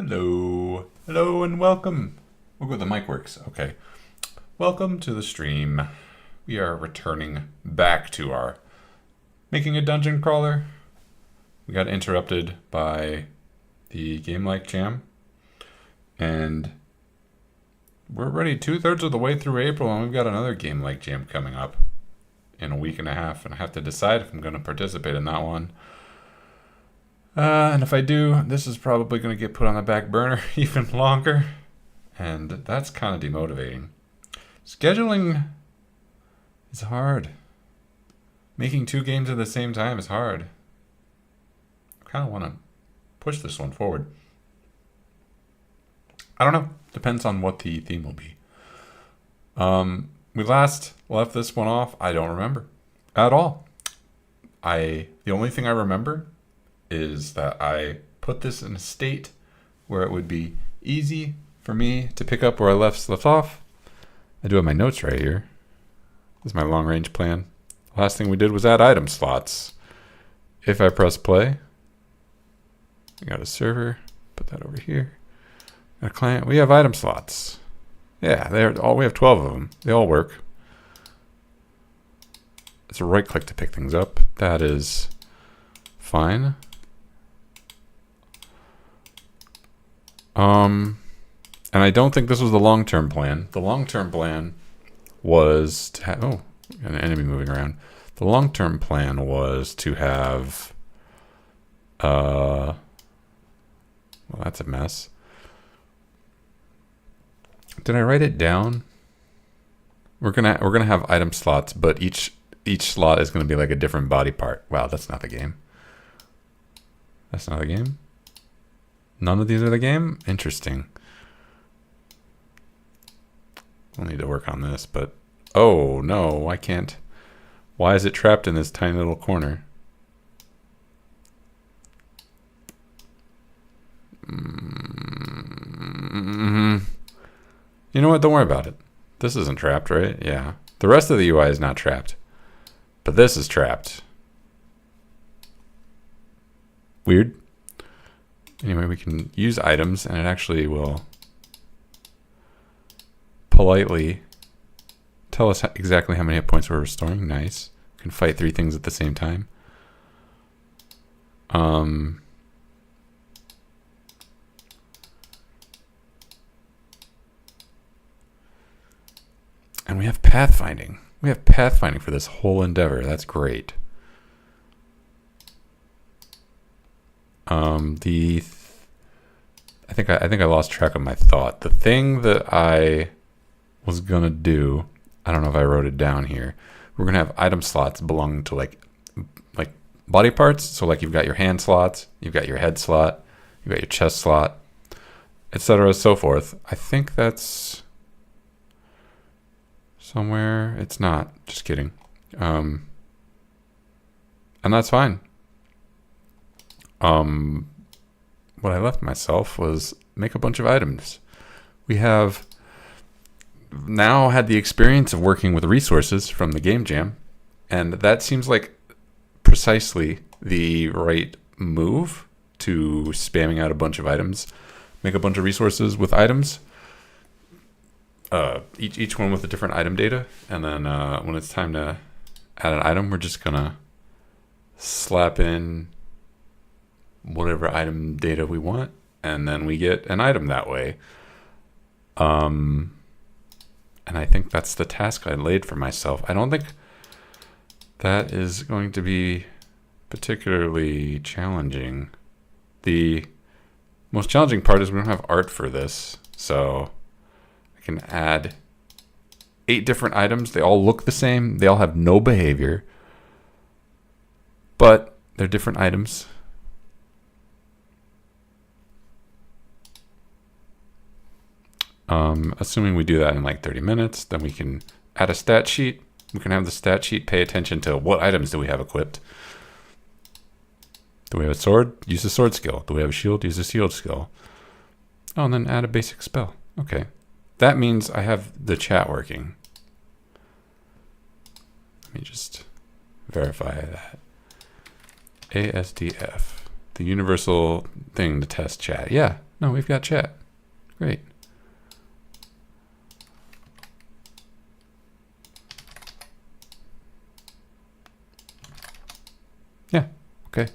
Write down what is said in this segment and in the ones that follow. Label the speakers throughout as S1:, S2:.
S1: Hello. Hello and welcome. We'll go with the mic works. Okay. Welcome to the stream. We are returning back to our making a dungeon crawler. We got interrupted by the Game Like Jam. And we're already 2/3 of the way through April, and we've got another Game Like Jam coming up in a week and a half, and I have to decide if I'm going to participate in that one. And if I do, this is probably going to get put on the back burner even longer, and that's kind of demotivating. Scheduling is hard. Making 2 games at the same time is hard. I kind of want to push this one forward. I don't know. Depends on what the theme will be. We last left this one off. I don't remember at all. The only thing I remember is that I put this in a state where it would be easy for me to pick up where I left off. I do have my notes right here. This is my long range plan. The last thing we did was add item slots. If I press play, we got a server, put that over here. A client, we have item slots. Yeah, we have 12 of them. They all work. It's a right click to pick things up. That is fine. And I don't think this was the long-term plan. The long-term plan was to have, an enemy moving around. The long-term plan was to have, well, that's a mess. Did I write it down? We're gonna have item slots, but each slot is gonna be like a different body part. Wow, that's not the game. That's not the game? None of these are the game? Interesting. We'll need to work on this, but oh no, I can't. Why is it trapped in this tiny little corner? You know what? Don't worry about it. This isn't trapped, right? Yeah. The rest of the UI is not trapped. But this is trapped. Weird. Anyway, we can use items, and it actually will politely tell us exactly how many hit points we're restoring. Nice. We can fight 3 things at the same time. And we have pathfinding. We have pathfinding for this whole endeavor. That's great. I think I lost track of my thought. The thing that I was gonna do, I don't know if I wrote it down here. We're gonna have item slots belonging to like body parts. So like you've got your hand slots, you've got your head slot, you've got your chest slot, etc. so forth. I think that's somewhere. It's not. Just kidding. And that's fine. What I left myself was make a bunch of items. We have now had the experience of working with resources from the Game Jam, and that seems like precisely the right move to spamming out a bunch of items. Make a bunch of resources with items. Each one with a different item data, and then when it's time to add an item, we're just gonna slap in whatever item data we want, and then we get an item that way. And I think that's the task I laid for myself. I don't think that is going to be particularly challenging. The most challenging part is we don't have art for this, so I can add 8 different items. They all look the same. They all have no behavior, but they're different items. Assuming we do that in like 30 minutes, then we can add a stat sheet. We can have the stat sheet pay attention to what items do we have equipped. Do we have a sword? Use the sword skill. Do we have a shield? Use the shield skill. Oh, and then add a basic spell. Okay. That means I have the chat working. Let me just verify that. ASDF. The universal thing to test chat. Yeah, No, we've got chat. Great. Yeah, okay.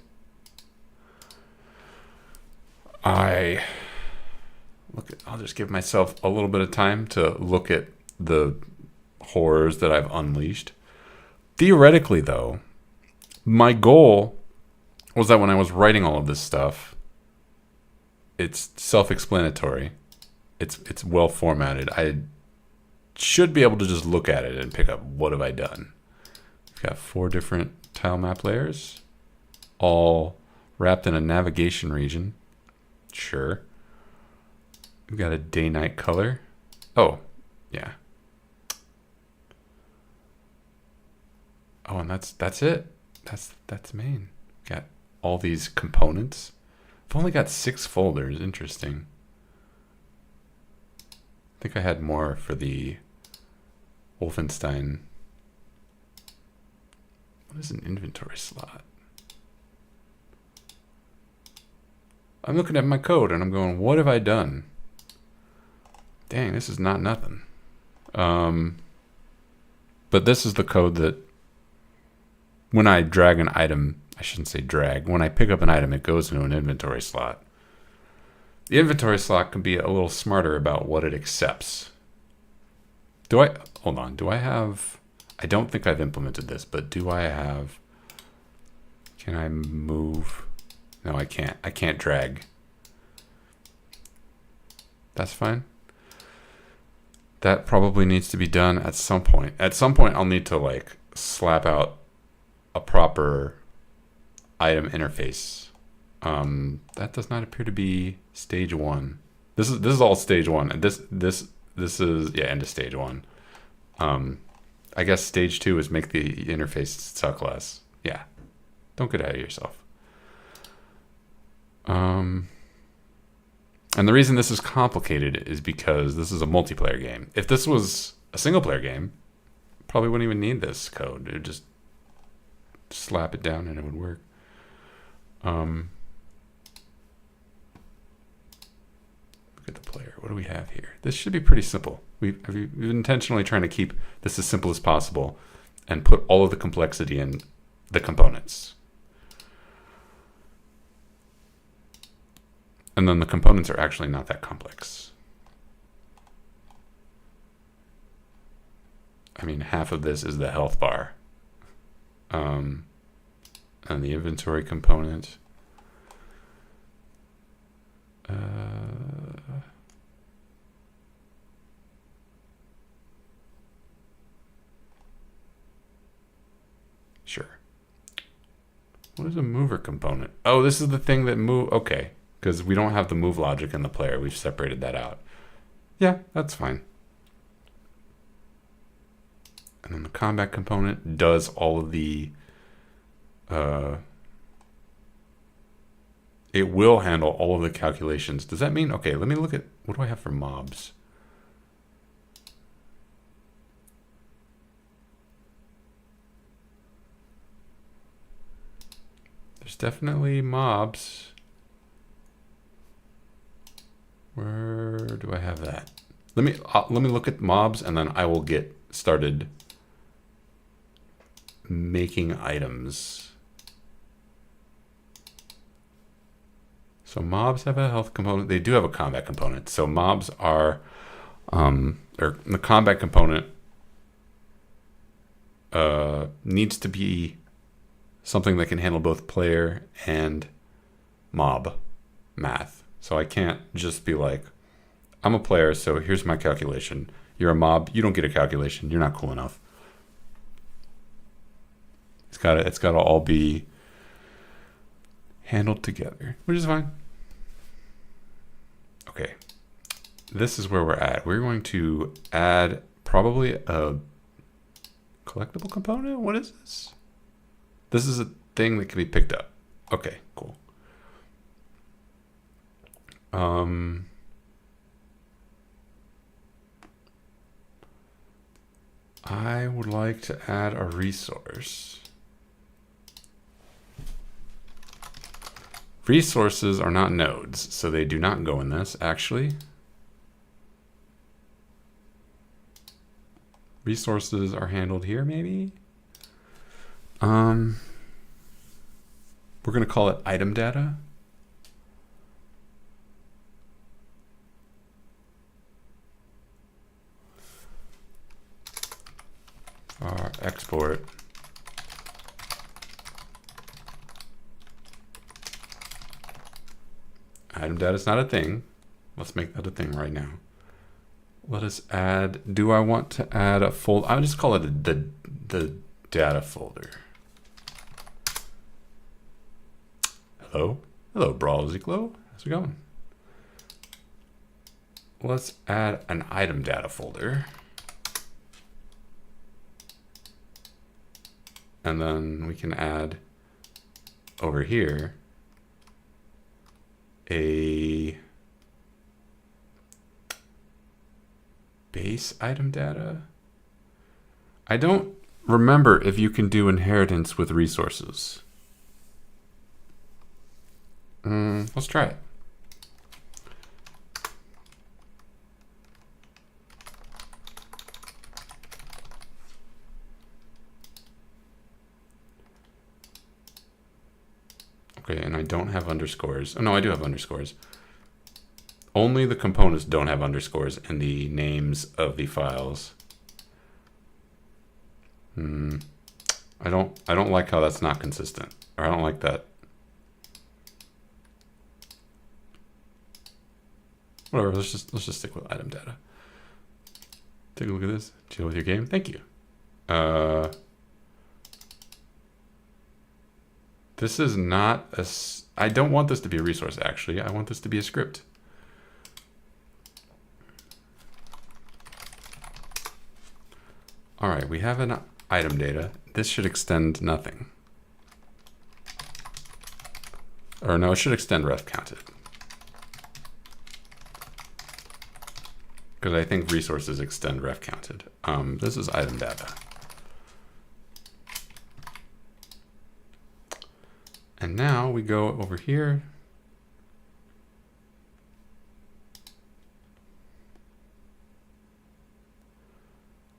S1: I'll just give myself a little bit of time to look at the horrors that I've unleashed. Theoretically, though, my goal was that when I was writing all of this stuff, it's self-explanatory. It's well formatted. I should be able to just look at it and pick up what have I done. We've got 4 different tile map layers, all wrapped in a navigation region. Sure. We've got a day-night color. Oh, yeah. Oh, and that's it. That's main. Got all these components. I've only got 6 folders. Interesting. I think I had more for the Wolfenstein. What is an inventory slot? I'm looking at my code and I'm going, what have I done? Dang, this is not nothing. But this is the code that when I drag an item, I shouldn't say drag, when I pick up an item, it goes into an inventory slot. The inventory slot can be a little smarter about what it accepts. Hold on, do I have, I don't think I've implemented this, but do I have, can I move? No, I can't. I can't drag. That's fine. That probably needs to be done at some point. At some point, I'll need to like slap out a proper item interface. That does not appear to be stage 1. This is all stage 1, and this is end of stage 1. I guess stage 2 is make the interface suck less. Yeah, don't get ahead of yourself. And the reason this is complicated is because this is a multiplayer game. If this was a single player game, probably wouldn't even need this code. It would just slap it down and it would work. Look at the player. What do we have here? This should be pretty simple. We've intentionally trying to keep this as simple as possible and put all of the complexity in the components. And then the components are actually not that complex. I mean, half of this is the health bar. And the inventory component. Sure. What is a mover component? Oh, this is the thing that move. Okay. Because we don't have the move logic in the player. We've separated that out. Yeah, that's fine. And then the combat component does all of the... it will handle all of the calculations. Does that mean... Okay, let me look at... What do I have for mobs? There's definitely mobs. Where do I have that? Let me look at mobs and then I will get started making items. So mobs have a health component. They do have a combat component. So mobs are, or the combat component needs to be something that can handle both player and mob math. So I can't just be like, I'm a player, so here's my calculation. You're a mob, you don't get a calculation. You're not cool enough. It's got to all be handled together, which is fine. Okay, this is where we're at. We're going to add probably a collectible component. What is this? This is a thing that can be picked up. Okay, cool. I would like to add a resource. Resources are not nodes, so they do not go in this, actually. Resources are handled here, maybe? We're going to call it item data. Our export. Item data is not a thing. Let's make that a thing right now. Let us add, do I want to add a folder? I'll just call it the data folder. Hello? Hello, Brawlziklo. How's it going? Let's add an item data folder. And then we can add over here a base item data. I don't remember if you can do inheritance with resources. Let's try it. Okay, and I don't have underscores. Oh, no, I do have underscores. Only the components don't have underscores in the names of the files. I don't like how that's not consistent. Or I don't like that. Whatever, let's just stick with item data. Take a look at this. Chill with your game. Thank you. This is not a... I don't want this to be a resource, actually. I want this to be a script. All right, we have an item data. This should extend nothing. Or no, it should extend ref counted. Because I think resources extend ref counted. This is item data. And now we go over here.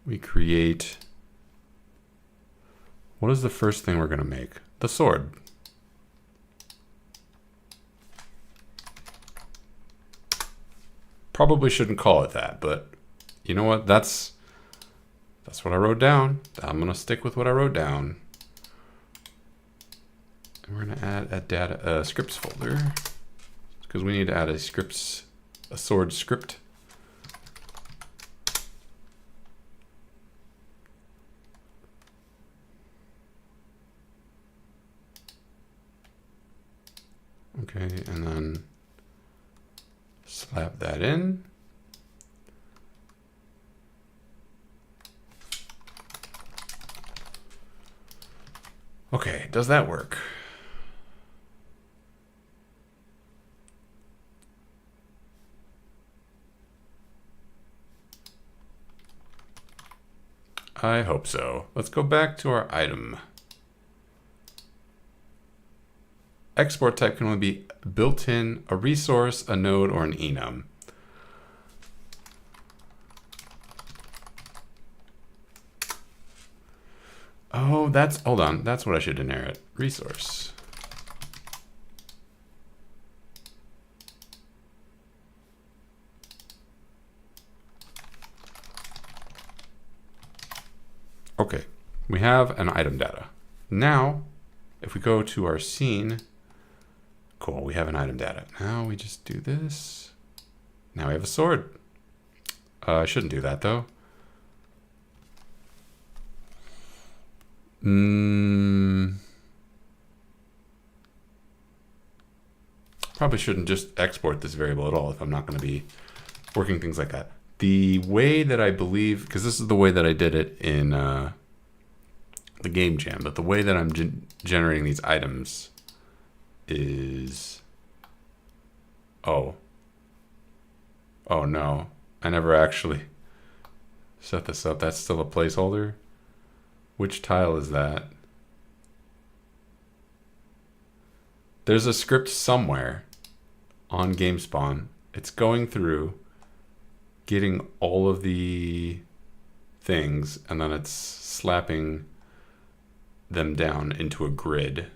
S1: We create, what is the first thing we're going to make? The sword. Probably shouldn't call it that, but you know what? That's what I wrote down. I'm going to stick with what I wrote down. And we're going to add a data scripts folder because we need to add a sword script. Okay, and then slap that in. Okay, does that work? I hope so. Let's go back to our item. Export type can only be built in, a resource, a node, or an enum. Oh, hold on, that's what I should inherit. Resource. Okay, we have an item data. Now, if we go to our scene, cool, we have an item data. Now we just do this. Now we have a sword. I shouldn't do that though. Probably shouldn't just export this variable at all if I'm not going to be working things like that. The way that I believe, because this is the way that I did it in the game jam, but the way that I'm generating these items is, oh no, I never actually set this up. That's still a placeholder. Which tile is that? there's a script somewhere on GameSpawn. It's going through, getting all of the things, and then it's slapping them down into a grid.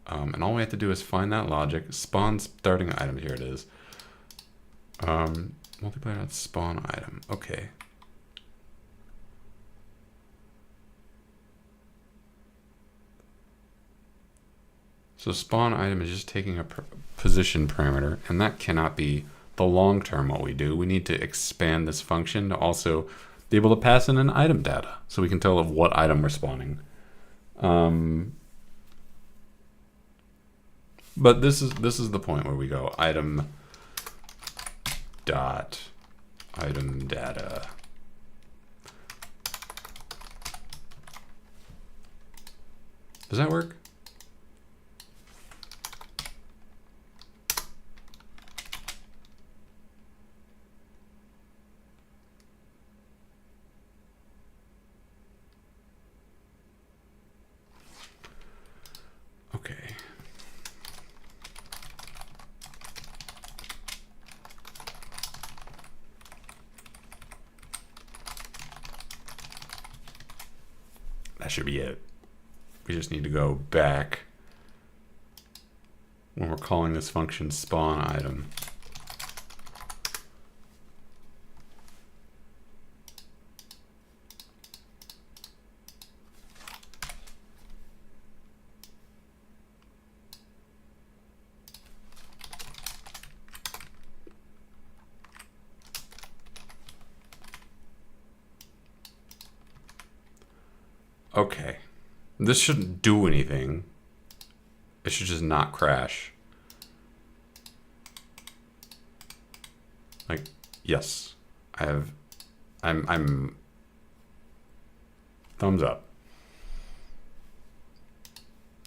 S1: And all we have to do is find that logic. Spawn starting item. Here it is. Multiplayer.spawn item. Okay. So spawn item is just taking a position parameter, and that cannot be the long term what we do. We need to expand this function to also be able to pass in an item data, so we can tell of what item we're spawning. But this is the point where we go item dot item data. Does that work? Okay. That should be it. We just need to go back when we're calling this function spawn item. Okay, this shouldn't do anything. It should just not crash. Like, yes, I'm thumbs up.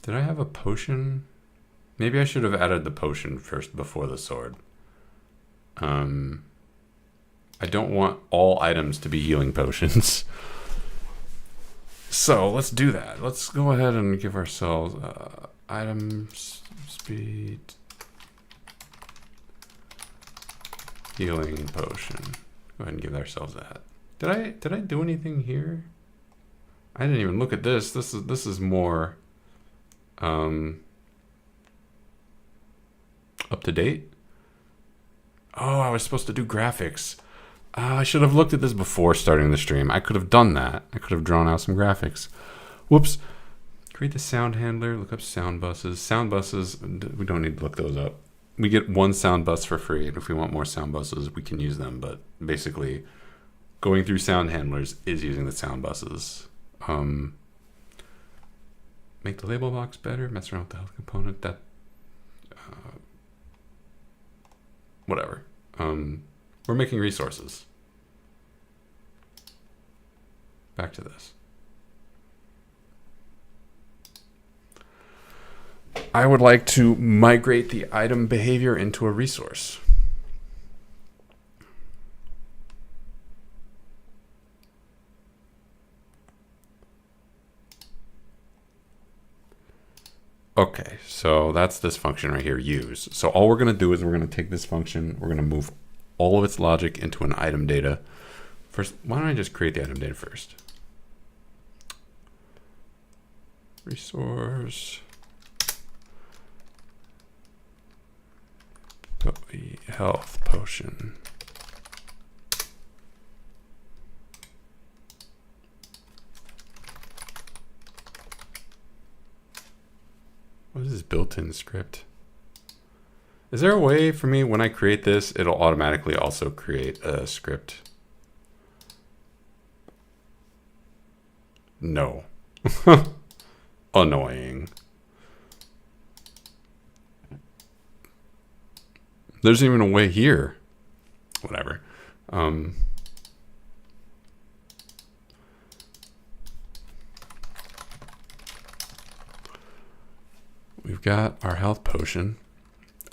S1: Did I have a potion? Maybe I should have added the potion first before the sword. I don't want all items to be healing potions. So let's do that. Let's go ahead and give ourselves item speed healing potion. Go ahead and give ourselves that. Did I do anything here? I didn't even look at this. This is more up to date. Oh, I was supposed to do graphics. I should have looked at this before starting the stream. I could have done that. I could have drawn out some graphics. Whoops. Create the sound handler. Look up sound buses. Sound buses, we don't need to look those up. We get one sound bus for free, and if we want more sound buses, we can use them. But basically, going through sound handlers is using the sound buses. Make the label box better. Mess around with the health component. That, whatever. We're making resources. Back to this. I would like to migrate the item behavior into a resource. Okay, so that's this function right here, use. So all we're going to do is we're going to take this function, we're going to move all of its logic into an item data. First, why don't I just create the item data first? Resource. Health potion. What is this built-in script? Is there a way for me, when I create this, it'll automatically also create a script? No. Annoying. There's even a way here. Whatever. We've got our health potion.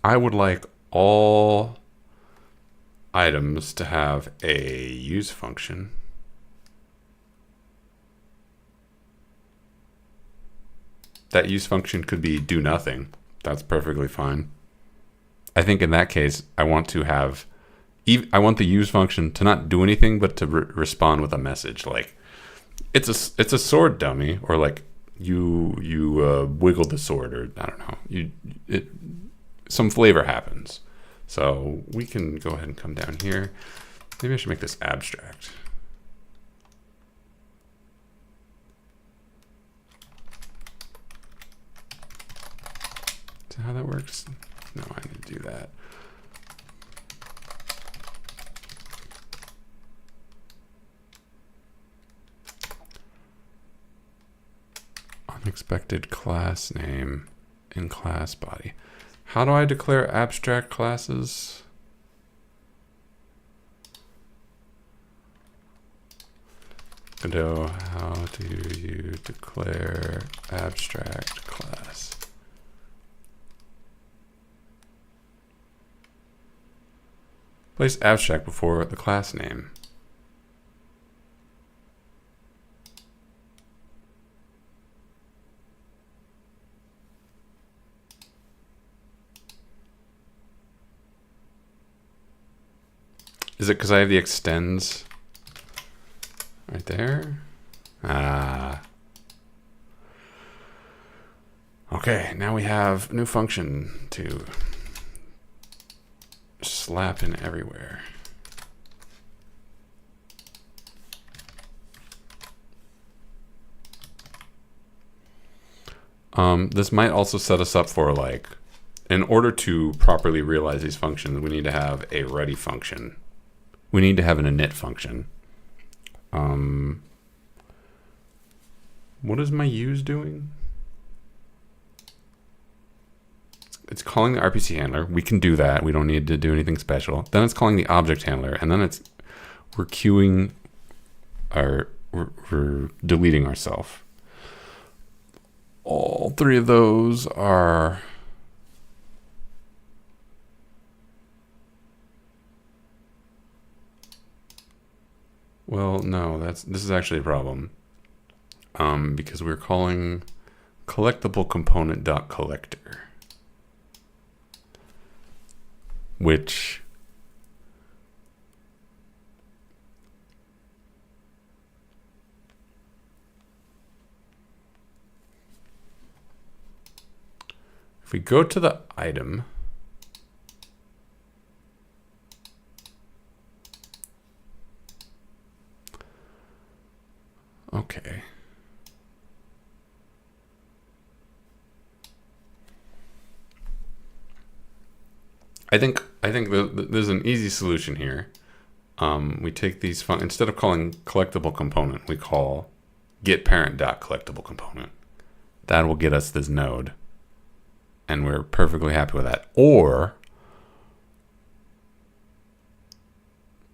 S1: I would like all items to have a use function. that use function could be do nothing. That's perfectly fine. I think in that case, I want the use function to not do anything, but to respond with a message like, it's a sword, dummy, or like you wiggle the sword, or I don't know, some flavor happens. So we can go ahead and come down here. Maybe I should make this abstract. Is that how that works? No, I need to do that. Unexpected class name in class body. How do I declare abstract classes? Godot, how do you declare abstract class? Place abstract before the class name. Is it because I have the extends right there? Ah. Okay, now we have a new function to slap in everywhere. This might also set us up for, like, in order to properly realize these functions, we need to have a ready function. We need to have an init function. What is my use doing? It's calling the RPC handler. We can do that. We don't need to do anything special. Then it's calling the object handler, and then we're queuing we're deleting ourselves. All three of those are well, no, this is actually a problem. Because we're calling collectible component dot collector, which if we go to the item, okay. I think there's an easy solution here. We take these instead of calling collectible component, we call get parent dot collectible component. That will get us this node, and we're perfectly happy with that. Or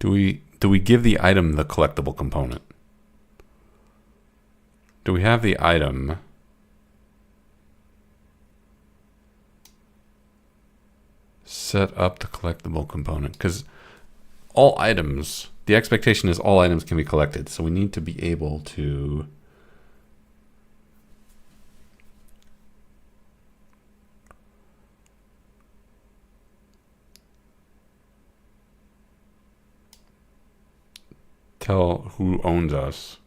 S1: do we give the item the collectible component? Do we have the item set up the collectible component? Because all items, the expectation is all items can be collected. So we need to be able to tell who owns us.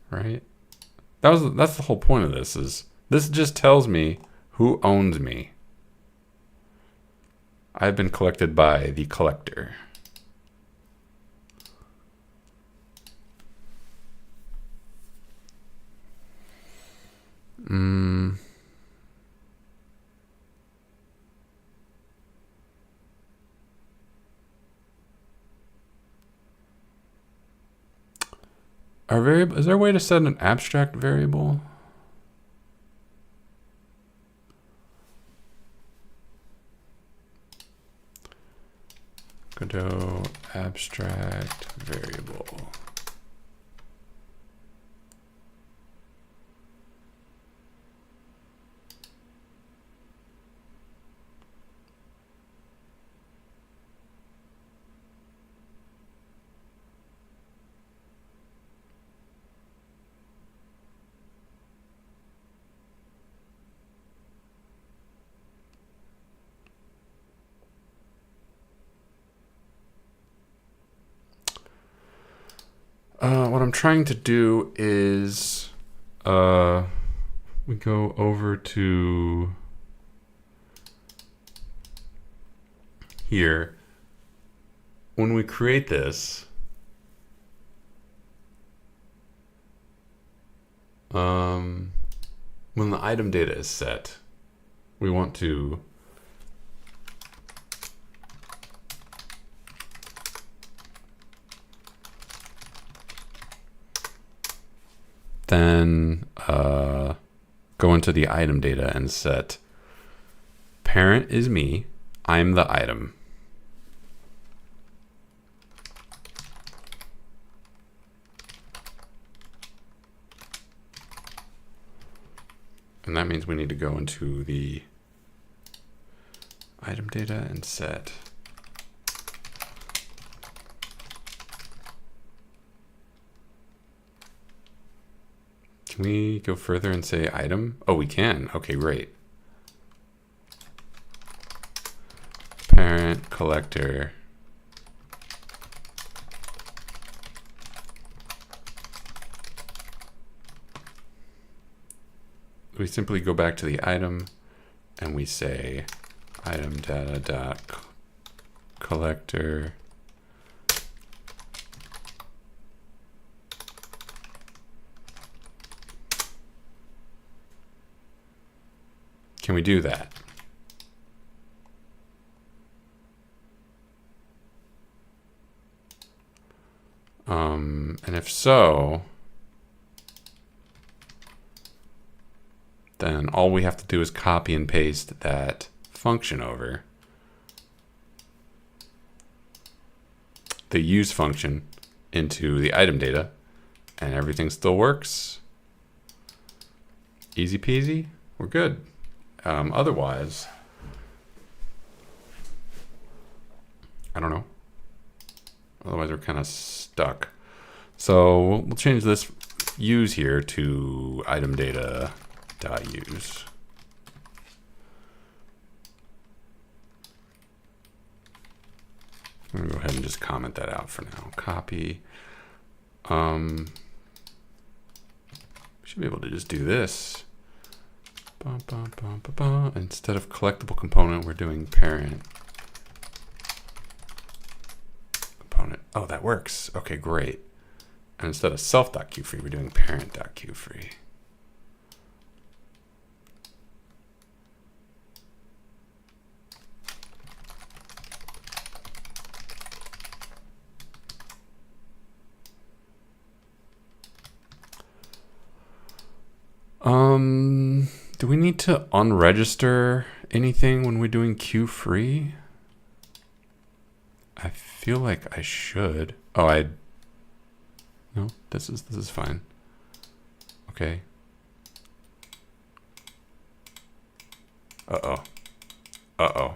S1: Right? That's the whole point of this, is this just tells me who owns me. I've been collected by the collector. Is there a way to set an abstract variable? Godot abstract variable. I'm trying to do is we go over to here. When we create this, when the item data is set, we want to then go into the item data and set parent is me, I'm the item. And that means we need to go into the item data and set Can we go further and say item? Oh, we can. Okay, great. Parent collector. We simply go back to the item and we say item data dot collector Can we do that? And if so, then all we have to do is copy and paste that function over. The use function into the item data, and everything still works. Easy peasy, we're good. Otherwise, I don't know. Otherwise, we're kind of stuck. So we'll change this use here to item data dot use. I'm gonna go ahead and just comment that out for now. Copy. Should be able to just do this. Instead of collectible component, we're doing parent component. Oh, that works. Okay, great. And instead of self.queueFree, we're doing parent.queueFree. Do we need to unregister anything when we're doing queue free? I feel like I should. Oh, no, this is fine. Okay. Uh-oh. Uh-oh.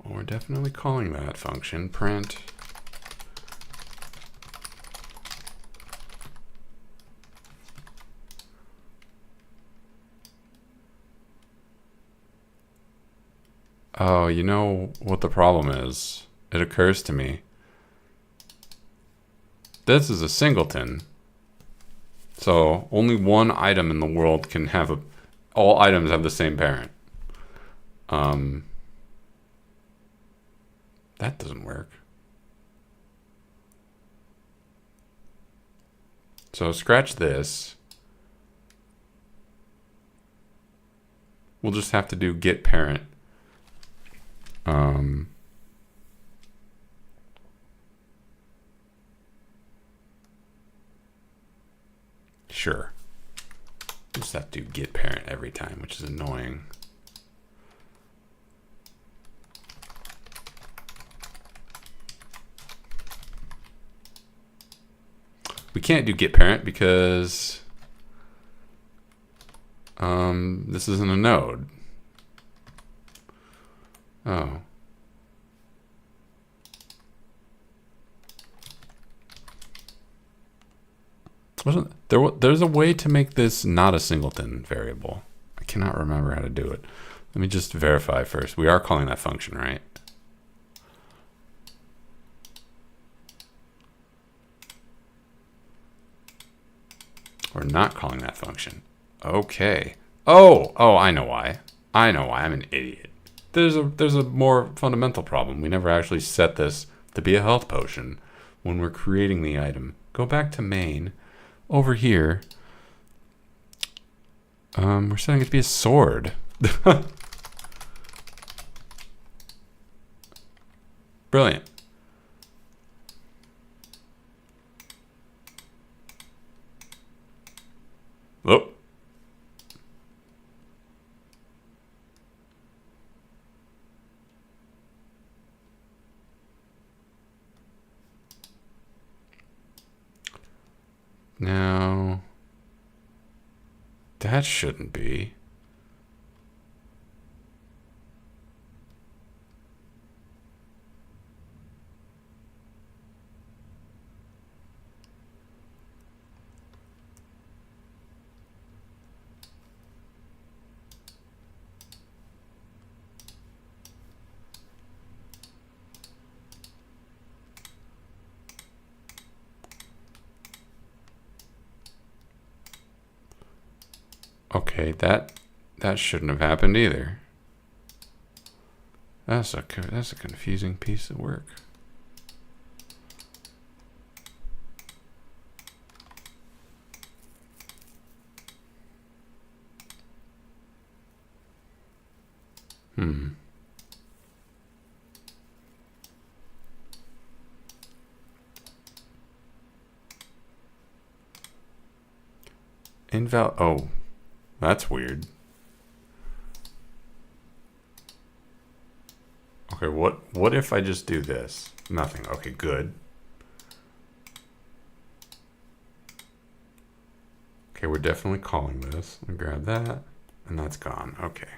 S1: Well, we're definitely calling that function print. Oh, you know what the problem is? It occurs to me. This is a singleton. So only one item in the world can have all items have the same parent. That doesn't work. So scratch this. We'll just have to do get parent. Sure. Just have to do get parent every time, which is annoying. We can't do get parent because this isn't a node. Oh. Wasn't there? There's a way to make this not a singleton variable. I cannot remember how to do it. Let me just verify first. We are calling that function, right? We're not calling that function. Okay. Oh, I know why. I'm an idiot. There's a more fundamental problem. We never actually set this to be a health potion when we're creating the item. Go back to main. Over here, we're setting it to be a sword. Brilliant. Oh. Now, that shouldn't be. Okay, that shouldn't have happened either. That's a confusing piece of work. Oh, that's weird. Okay, what if I just do this? Nothing. Okay, good. Okay, we're definitely calling this. Let me grab that, and that's gone. Okay.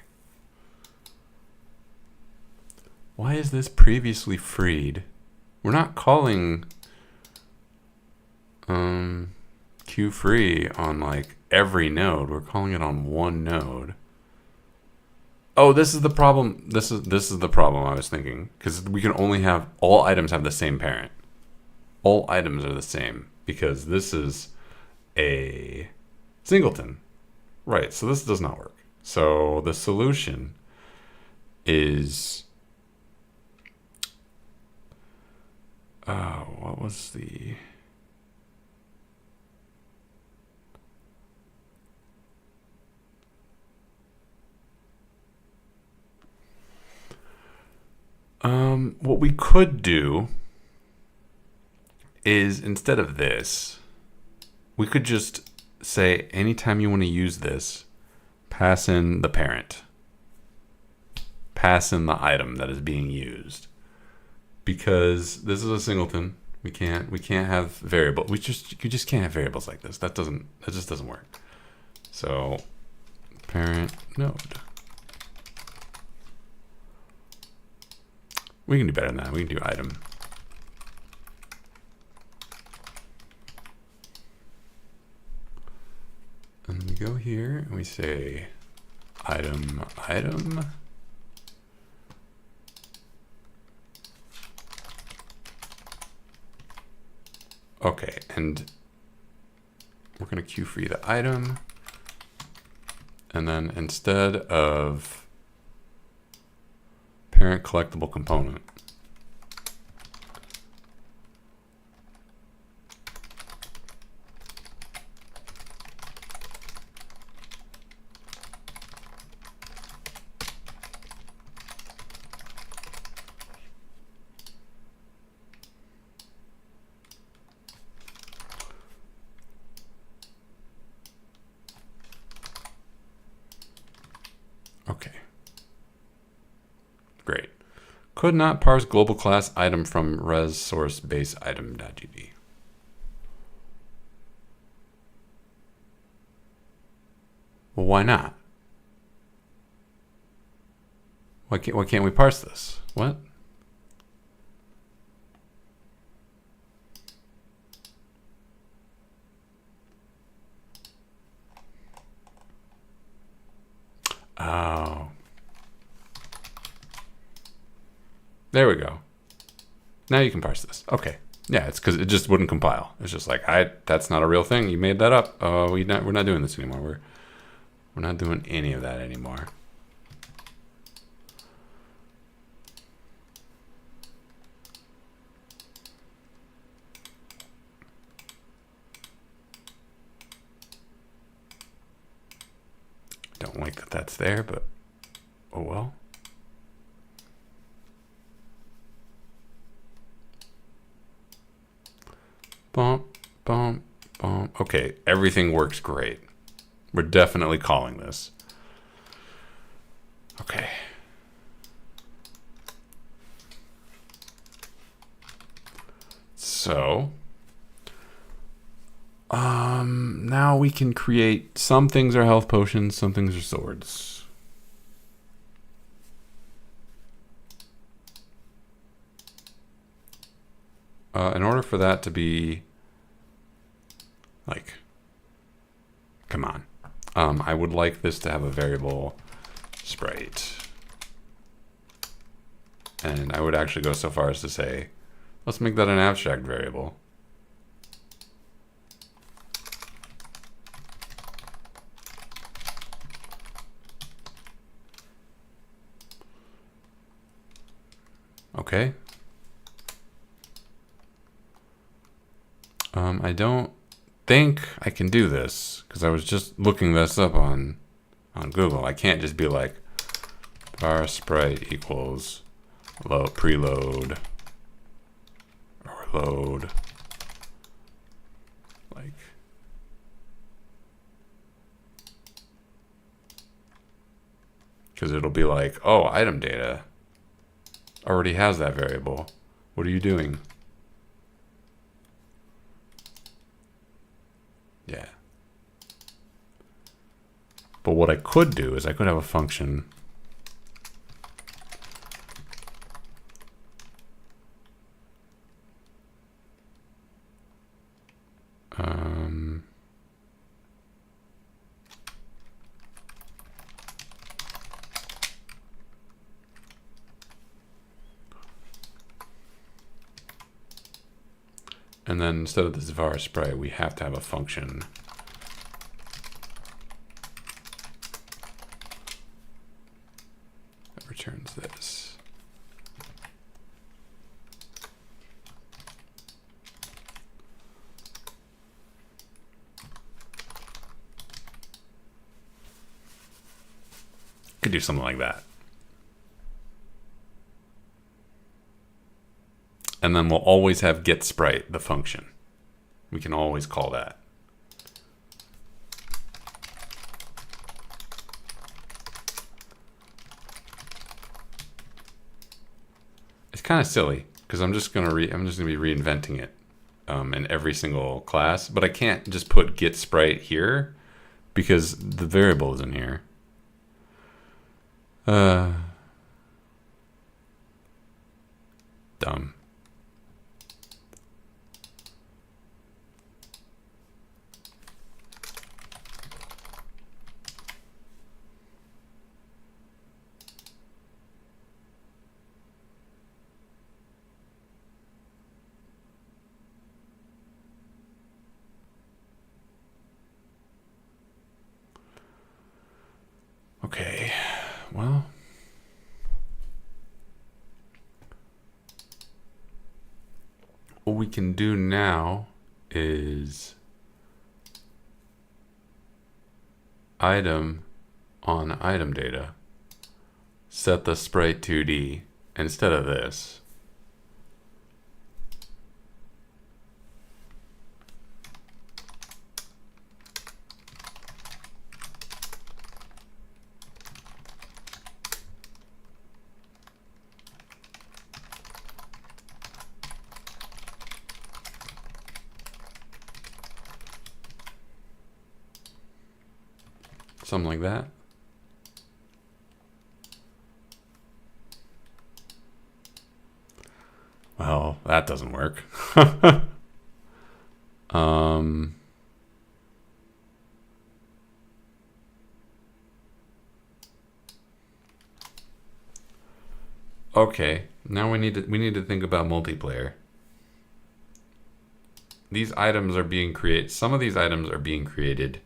S1: Why is this previously freed? We're not calling queue free on like every node. We're calling it on one node. Oh, this is the problem. This is the problem I was thinking, because we can only have all items have the same parent. All items are the same because this is a singleton. Right, so this does not work. So the solution is what was the what we could do is, instead of this, we could just say anytime you want to use this, pass in the parent. Pass in the item that is being used. Because this is a singleton. We can't have variable. You just can't have variables like this. That just doesn't work. So parent node. We can do better than that. We can do item. And we go here and we say item. Okay, and we're going to queue free the item. And then instead of parent collectible component, okay. Great. Could not parse global class item from res source base item.gd. Well, why not? Why can't we parse this? What? There we go. Now you can parse this. Okay. Yeah, it's because it just wouldn't compile. It's just like, that's not a real thing. You made that up. We're not doing this anymore. We're not doing any of that anymore. Don't like that that's there, but oh well. Bump, bump, bump. Okay, everything works great. We're definitely calling this. Okay. So, now we can create, some things are health potions, some things are swords. In order for that to be, like, come on. I would like this to have a variable sprite. And I would actually go so far as to say, let's make that an abstract variable. Okay. I don't think I can do this because I was just looking this up on Google. I can't just be like var sprite equals preload or load, like, because it'll be like, oh, item data already has that variable. What are you doing? Yeah. But what I could do is I could have a function and then instead of this var sprite, we have to have a function that returns this. Could do something like that. And then we'll always have get sprite, the function. We can always call that. It's kind of silly because I'm just gonna be reinventing it in every single class, but I can't just put get sprite here because the variable is in here. Dumb. Okay, well, what we can do now is item on item data, set the sprite 2D instead of this. Something like that. Well, that doesn't work. Okay, Now we need to think about multiplayer. These items are being created. Some of these items are being created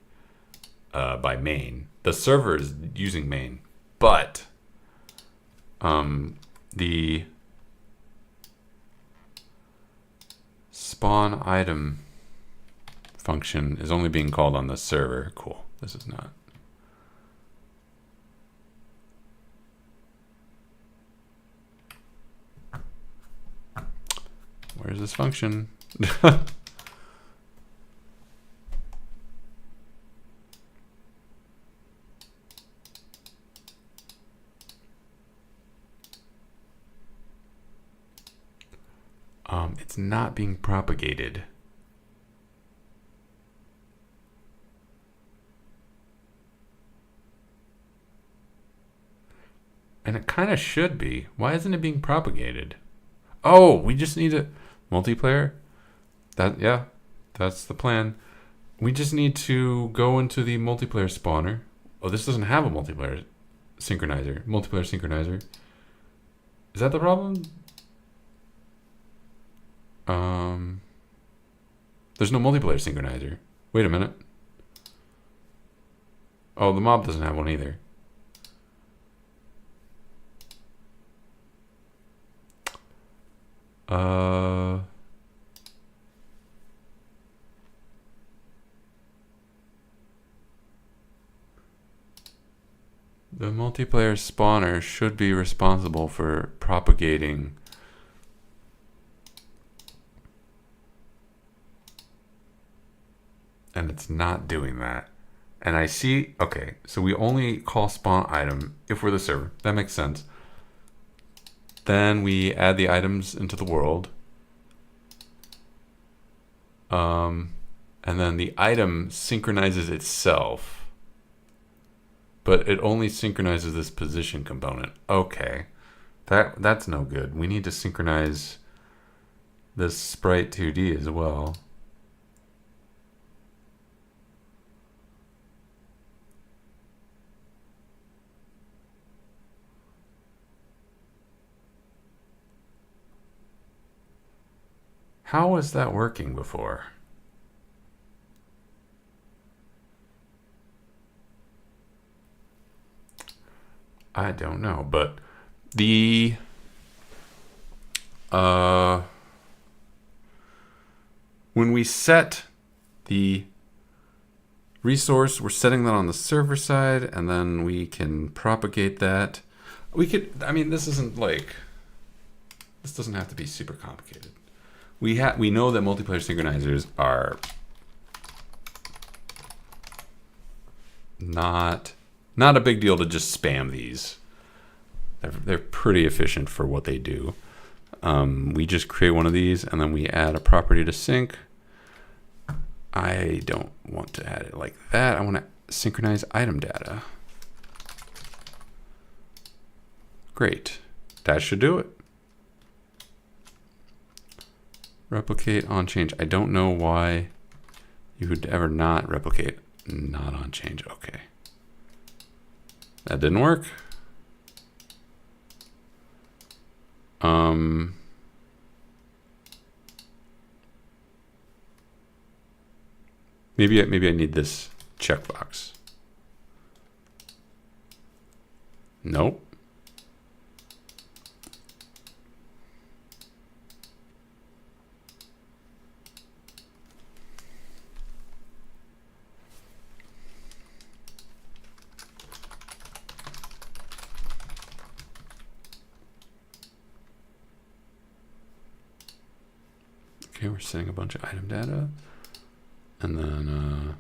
S1: by main. The server is using main, but the spawn item function is only being called on the server. Cool. This is not. Where's this function? It's not being propagated. And it kind of should be. Why isn't it being propagated? Oh, we just need a multiplayer. Yeah, that's the plan. We just need to go into the multiplayer spawner. Oh, this doesn't have a multiplayer synchronizer. Multiplayer synchronizer. Is that the problem? There's no multiplayer synchronizer. Wait a minute. Oh, the mob doesn't have one either. The multiplayer spawner should be responsible for propagating and it's not doing that. And I see, okay, so we only call spawn item if we're the server. That makes sense. Then we add the items into the world. And then the item synchronizes itself. But it only synchronizes this position component. Okay. That's no good. We need to synchronize this sprite 2D as well. How was that working before? I don't know, but the when we set the resource, we're setting that on the server side, and then we can propagate that. We could, I mean, this isn't like, this doesn't have to be super complicated. We know that multiplayer synchronizers are not a big deal to just spam these. They're pretty efficient for what they do. We just create one of these and then we add a property to sync. I don't want to add it like that. I want to synchronize item data. Great. That should do it. Replicate on change. I don't know why you would ever not replicate not on change. Okay. That didn't work. Maybe I need this checkbox. Nope. Okay, we're setting a bunch of item data. And then,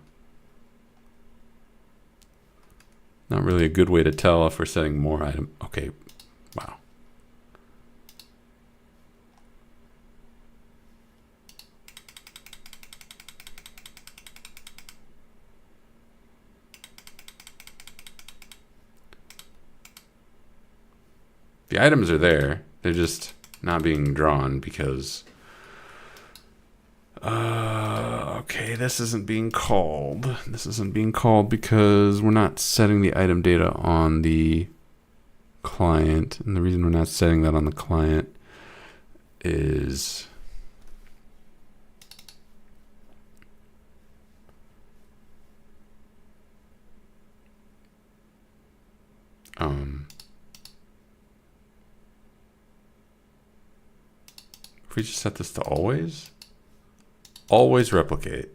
S1: not really a good way to tell if we're setting more item. Okay, wow. The items are there. They're just not being drawn because okay, this isn't being called. This isn't being called because we're not setting the item data on the client. And the reason we're not setting that on the client is if we just set this to always replicate.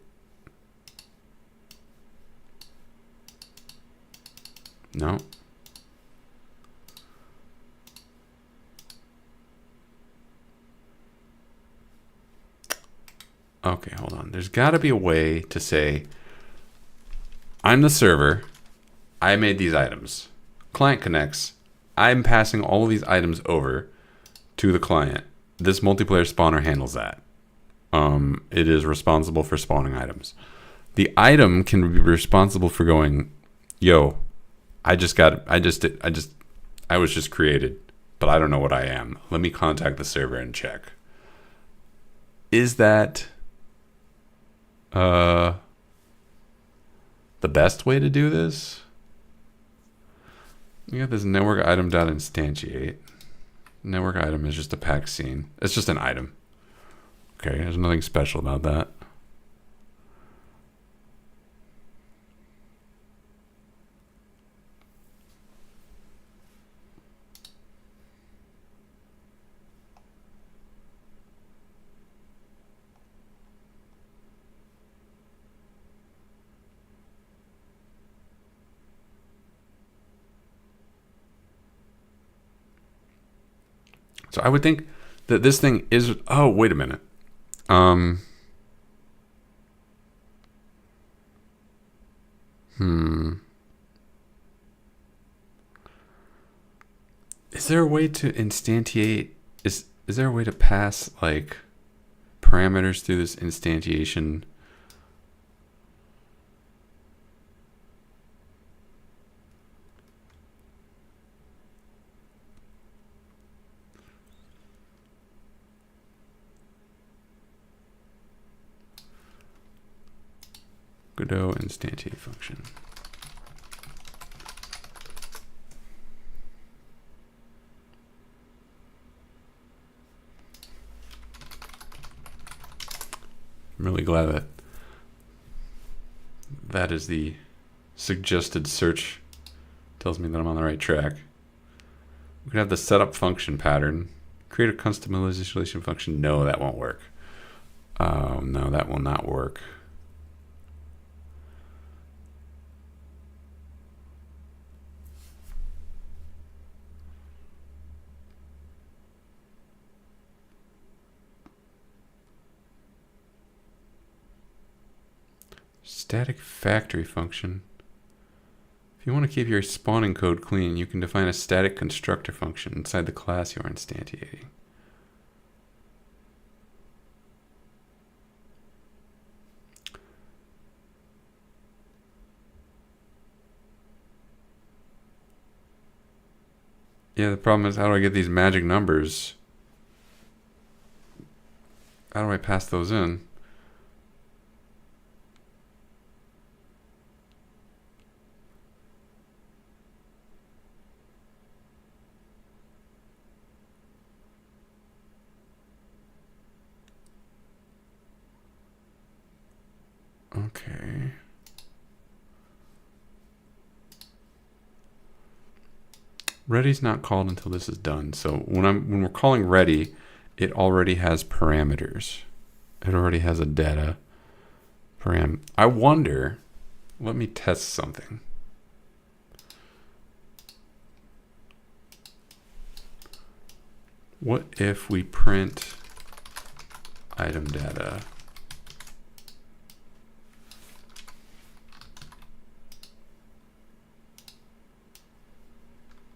S1: No. Okay, hold on. There's got to be a way to say, I'm the server. I made these items. Client connects. I'm passing all of these items over to the client. This multiplayer spawner handles that. It is responsible for spawning items. The item can be responsible for going, yo, I was just created, but I don't know what I am. Let me contact the server and check. Is that the best way to do this? We got this network item.instantiate. Network item is just a pack scene. It's just an item. Okay, there's nothing special about that. So I would think that this thing is, oh, wait a minute. Is there a way to instantiate, is there a way to pass like parameters through this instantiation? Godot instantiate function. I'm really glad that that is the suggested search. Tells me that I'm on the right track. We could have the setup function pattern. Create a customization function. No, that won't work. No, that will not work. Static factory function. If you want to keep your spawning code clean, you can define a static constructor function inside the class you are instantiating. Yeah, the problem is, how do I get these magic numbers? How do I pass those in? Okay. Ready's not called until this is done. So when we're calling ready, it already has parameters. It already has a data param. I wonder, let me test something. What if we print item data?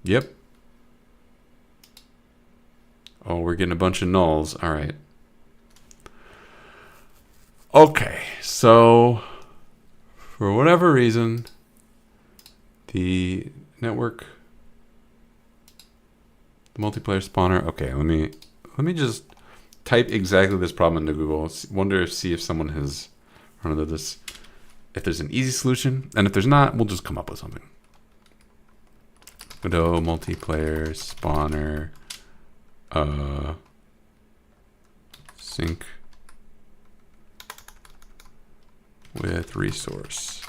S1: Yep. Oh, we're getting a bunch of nulls. All right. Okay, so for whatever reason, the network, the multiplayer spawner. Okay, let me just type exactly this problem into Google. See if someone has run into this. If there's an easy solution, and if there's not, we'll just come up with something. Godot multiplayer spawner sync with resource.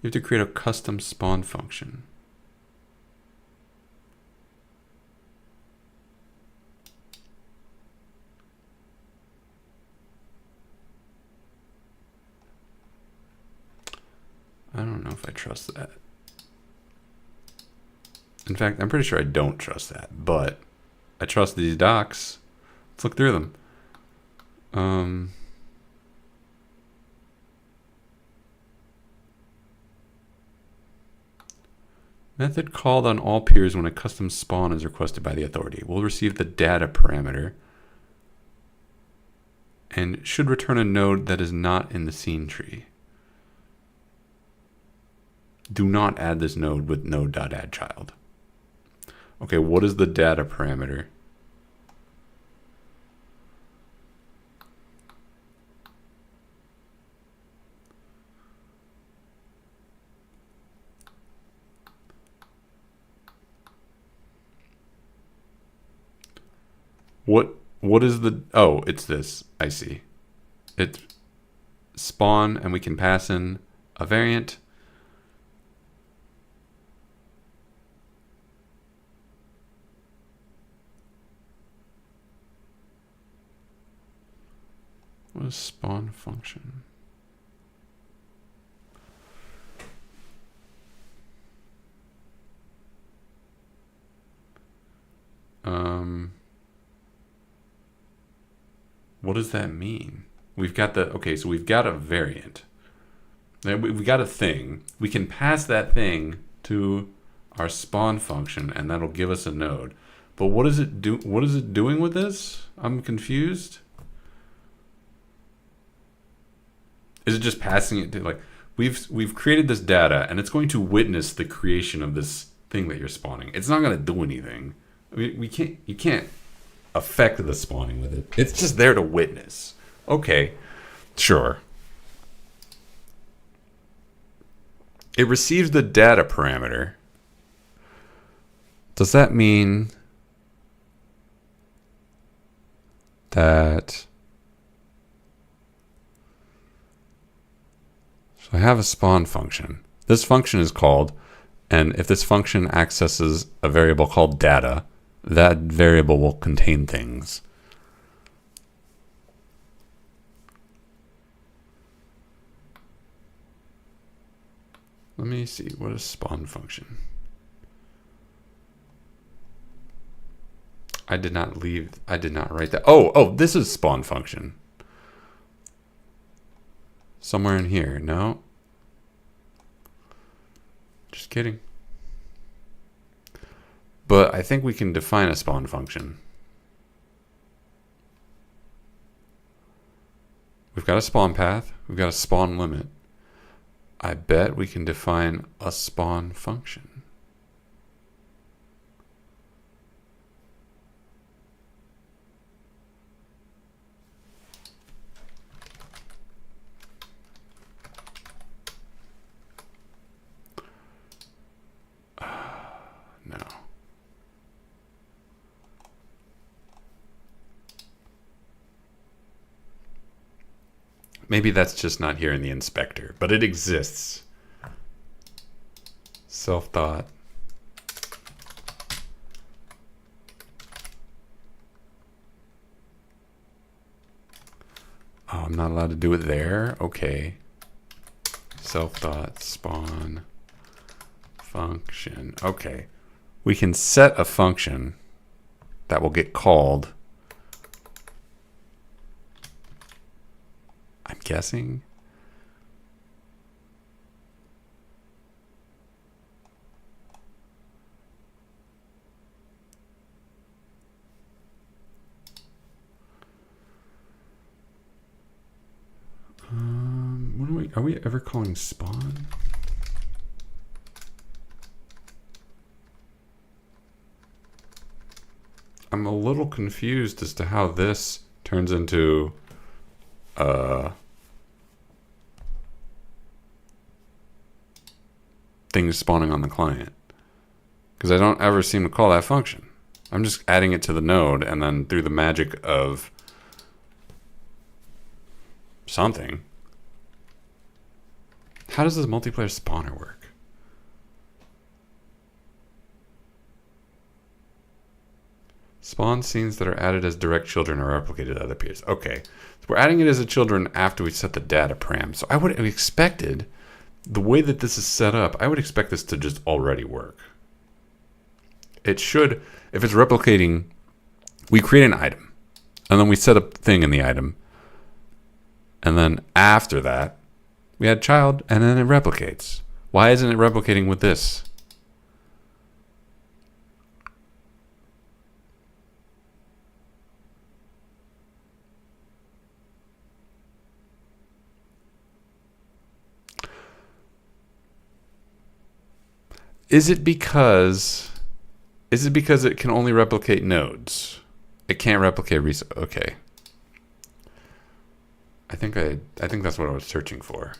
S1: You have to create a custom spawn function. I don't know if I trust that. In fact, I'm pretty sure I don't trust that, but I trust these docs. Let's look through them. Method called on all peers when a custom spawn is requested by the authority. We'll receive the data parameter and should return a node that is not in the scene tree. Do not add this node with node.addChild. Okay, what is the data parameter? What is the, oh, it's this. I see. It's spawn, and we can pass in a variant. What is spawn function? What does that mean? We've got the, okay, so we've got a variant. We got a thing. We can pass that thing to our spawn function, and that'll give us a node. But what does it do? What is it doing with this? I'm confused. Is it just passing it to, like, we've created this data, and it's going to witness the creation of this thing that you're spawning. It's not going to do anything. I mean, you can't affect the spawning with it. It's just there to witness. Okay, sure. It receives the data parameter. Does that mean that... So I have a spawn function. This function is called, and if this function accesses a variable called data, that variable will contain things. Let me see, what is spawn function? I did not write that. Oh, this is spawn function. Somewhere in here, no? Just kidding. But I think we can define a spawn function. We've got a spawn path. We've got a spawn limit. I bet we can define a spawn function. No. Maybe that's just not here in the inspector, but it exists. Self-dot. Oh, I'm not allowed to do it there? Okay. Self-dot spawn function. Okay. We can set a function that will get called. I'm guessing. Are we ever calling spawn? I'm a little confused as to how this turns into things spawning on the client. Because I don't ever seem to call that function. I'm just adding it to the node, and then through the magic of something. How does this multiplayer spawner work? Spawn scenes that are added as direct children are replicated to other peers. Okay. So we're adding it as a children after we set the data param. So I would have expected, the way that this is set up, I would expect this to just already work. It should, if it's replicating, we create an item, and then we set a thing in the item, and then after that, we add child, and then it replicates. Why isn't it replicating with this? Is it because it can only replicate nodes? It can't replicate okay. I think that's what I was searching for.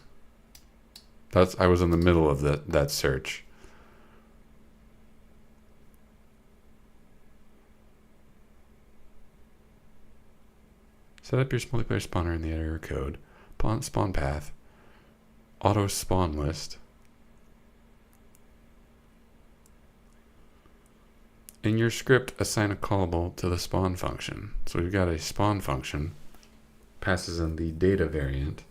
S1: I was in the middle of that search. Set up your multiplayer spawner in the editor code. Spawn path. Auto spawn list. In your script, assign a callable to the spawn function. So we've got a spawn function, passes in the data variant.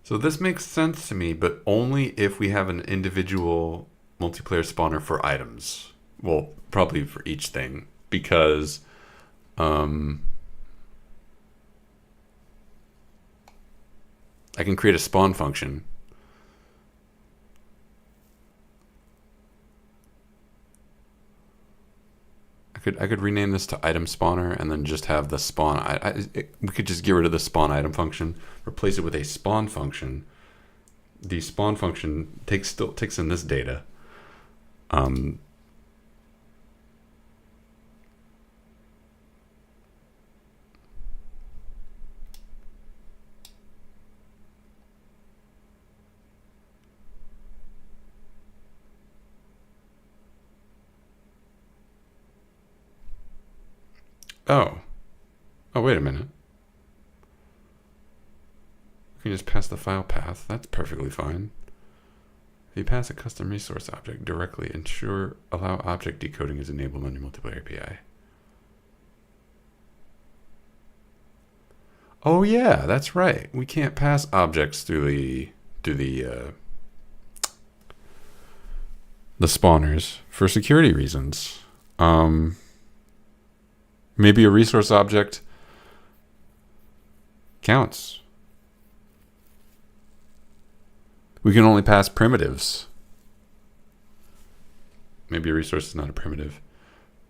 S1: So this makes sense to me, but only if we have an individual multiplayer spawner for items. Well, probably for each thing, because I can create a spawn function. I could rename this to item spawner and then just have the spawn. We could just get rid of the spawn item function, replace it with a spawn function. The spawn function takes in this data. Oh, wait a minute. We can just pass the file path. That's perfectly fine. If you pass a custom resource object directly, allow object decoding is enabled on your multiplayer API. Oh yeah, that's right. We can't pass objects through the spawners for security reasons. Maybe a resource object counts. We can only pass primitives. Maybe a resource is not a primitive.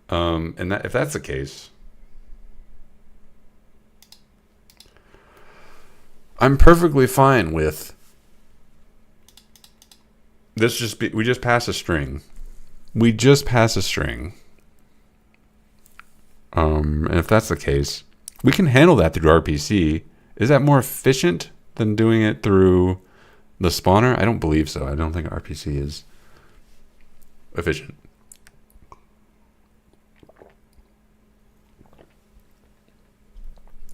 S1: And if that's the case, I'm perfectly fine with this. We just pass a string. And if that's the case, we can handle that through RPC. Is that more efficient than doing it through the spawner? I don't believe so. I don't think RPC is efficient.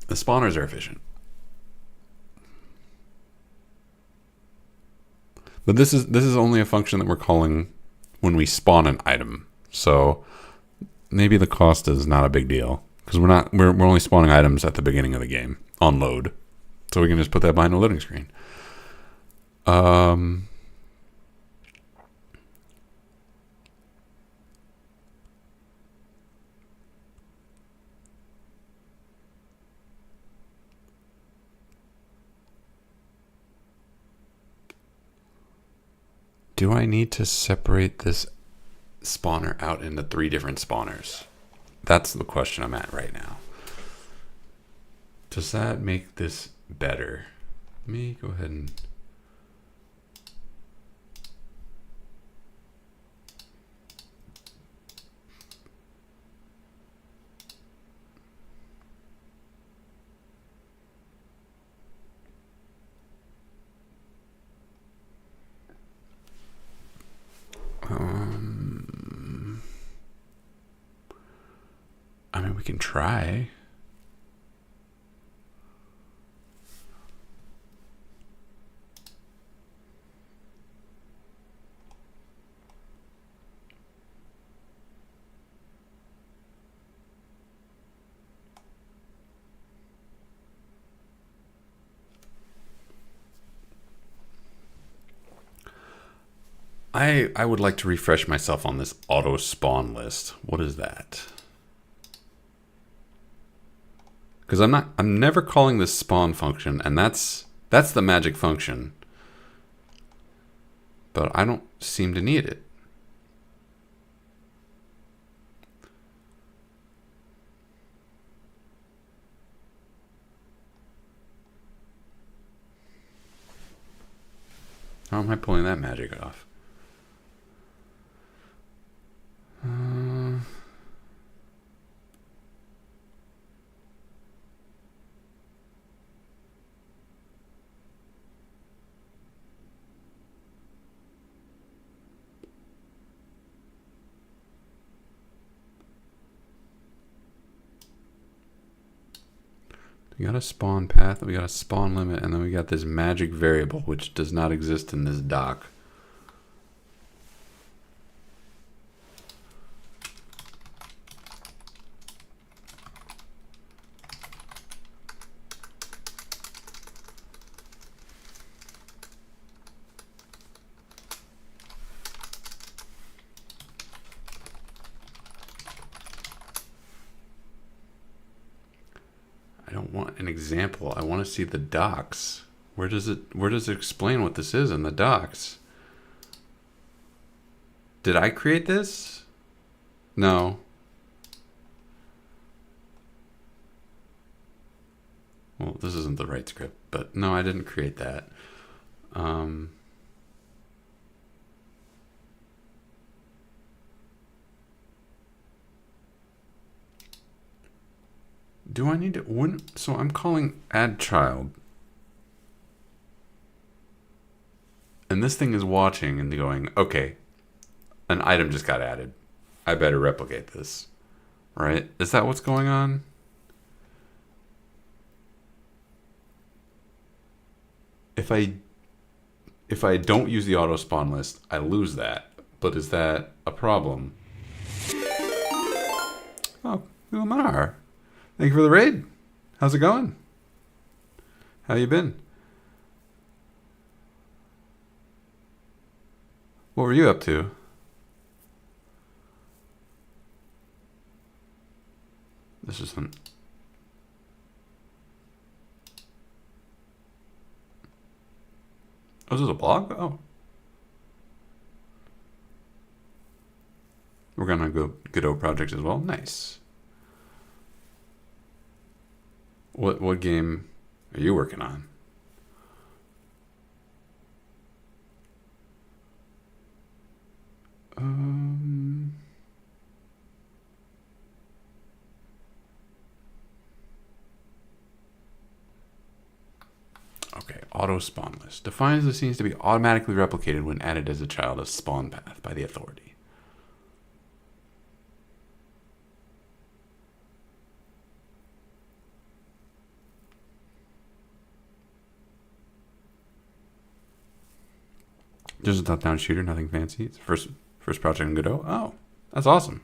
S1: The spawners are efficient. But this is only a function that we're calling when we spawn an item. So maybe the cost is not a big deal because we're only spawning items at the beginning of the game on load. So we can just put that behind a loading screen. Do I need to separate this spawner out into 3 different spawners? That's the question I'm at right now. Does that make this better? Let me go ahead and... I mean, we can try. I would like to refresh myself on this auto spawn list. What is that? Because I'm never calling this spawn function, and that's the magic function. But I don't seem to need it. How am I pulling that magic off? We got a spawn path, we got a spawn limit, and then we got this magic variable, which does not exist in this doc. I don't want an example. I want to see the docs. Where does it explain what this is in the docs? Did I create this? No. Well, this isn't the right script, but no, I didn't create that. Do I need to, so I'm calling add child. And this thing is watching and going, okay, an item just got added. I better replicate this, right? Is that what's going on? If I don't use the auto spawn list, I lose that. But is that a problem? Oh, Lamar. Thank you for the raid. How's it going? How you been? What were you up to? This isn't... Oh, is this a blog? Oh. We're gonna go Godot project as well. Nice. What game are you working on? Okay, auto spawn list. Defines the scenes to be automatically replicated when added as a child as spawn path by the authority. Just a top-down shooter, nothing fancy. It's first project in Godot. Oh, that's awesome.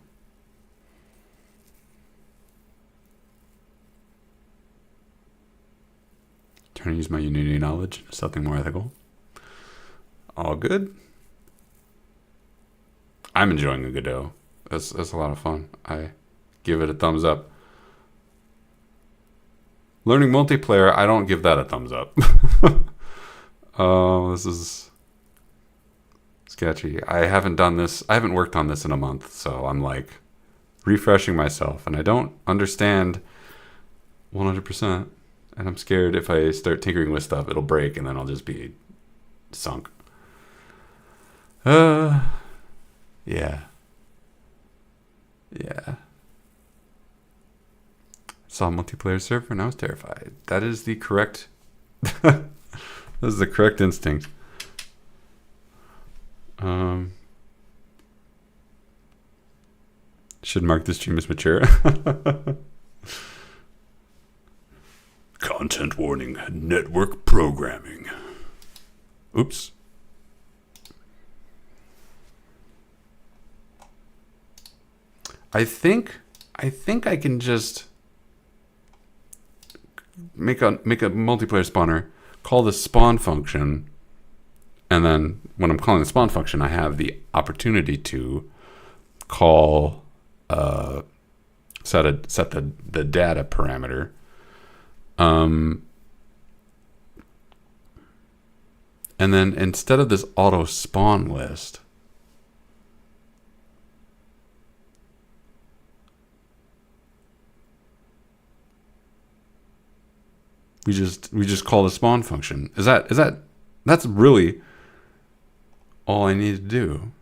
S1: Trying to use my Unity knowledge into something more ethical. All good. I'm enjoying a Godot. That's a lot of fun. I give it a thumbs up. Learning multiplayer, I don't give that a thumbs up. Oh, this is sketchy. I haven't done this. I haven't worked on this in a month, so I'm like refreshing myself, and I don't understand 100%. And I'm scared if I start tinkering with stuff, it'll break, and then I'll just be sunk. Yeah. Yeah. Saw a multiplayer server and I was terrified. That is the correct... that is the correct instinct. Should mark this stream as mature. Content warning. Network programming. Oops. I think I can just make a multiplayer spawner, call the spawn function, and then when I'm calling the spawn function, I have the opportunity to call set the data parameter. And then instead of this auto spawn list, we just call the spawn function. That's really all I need to do.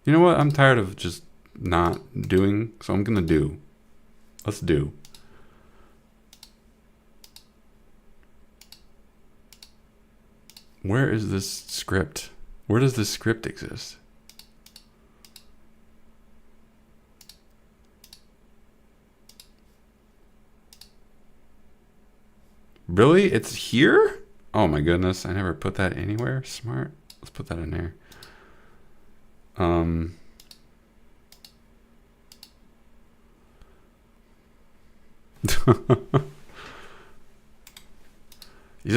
S1: You know what? I'm tired of just not doing, so I'm gonna do. Let's do. Where is this script? Where does this script exist? Really? It's here? Oh my goodness, I never put that anywhere. Smart. Let's put that in there.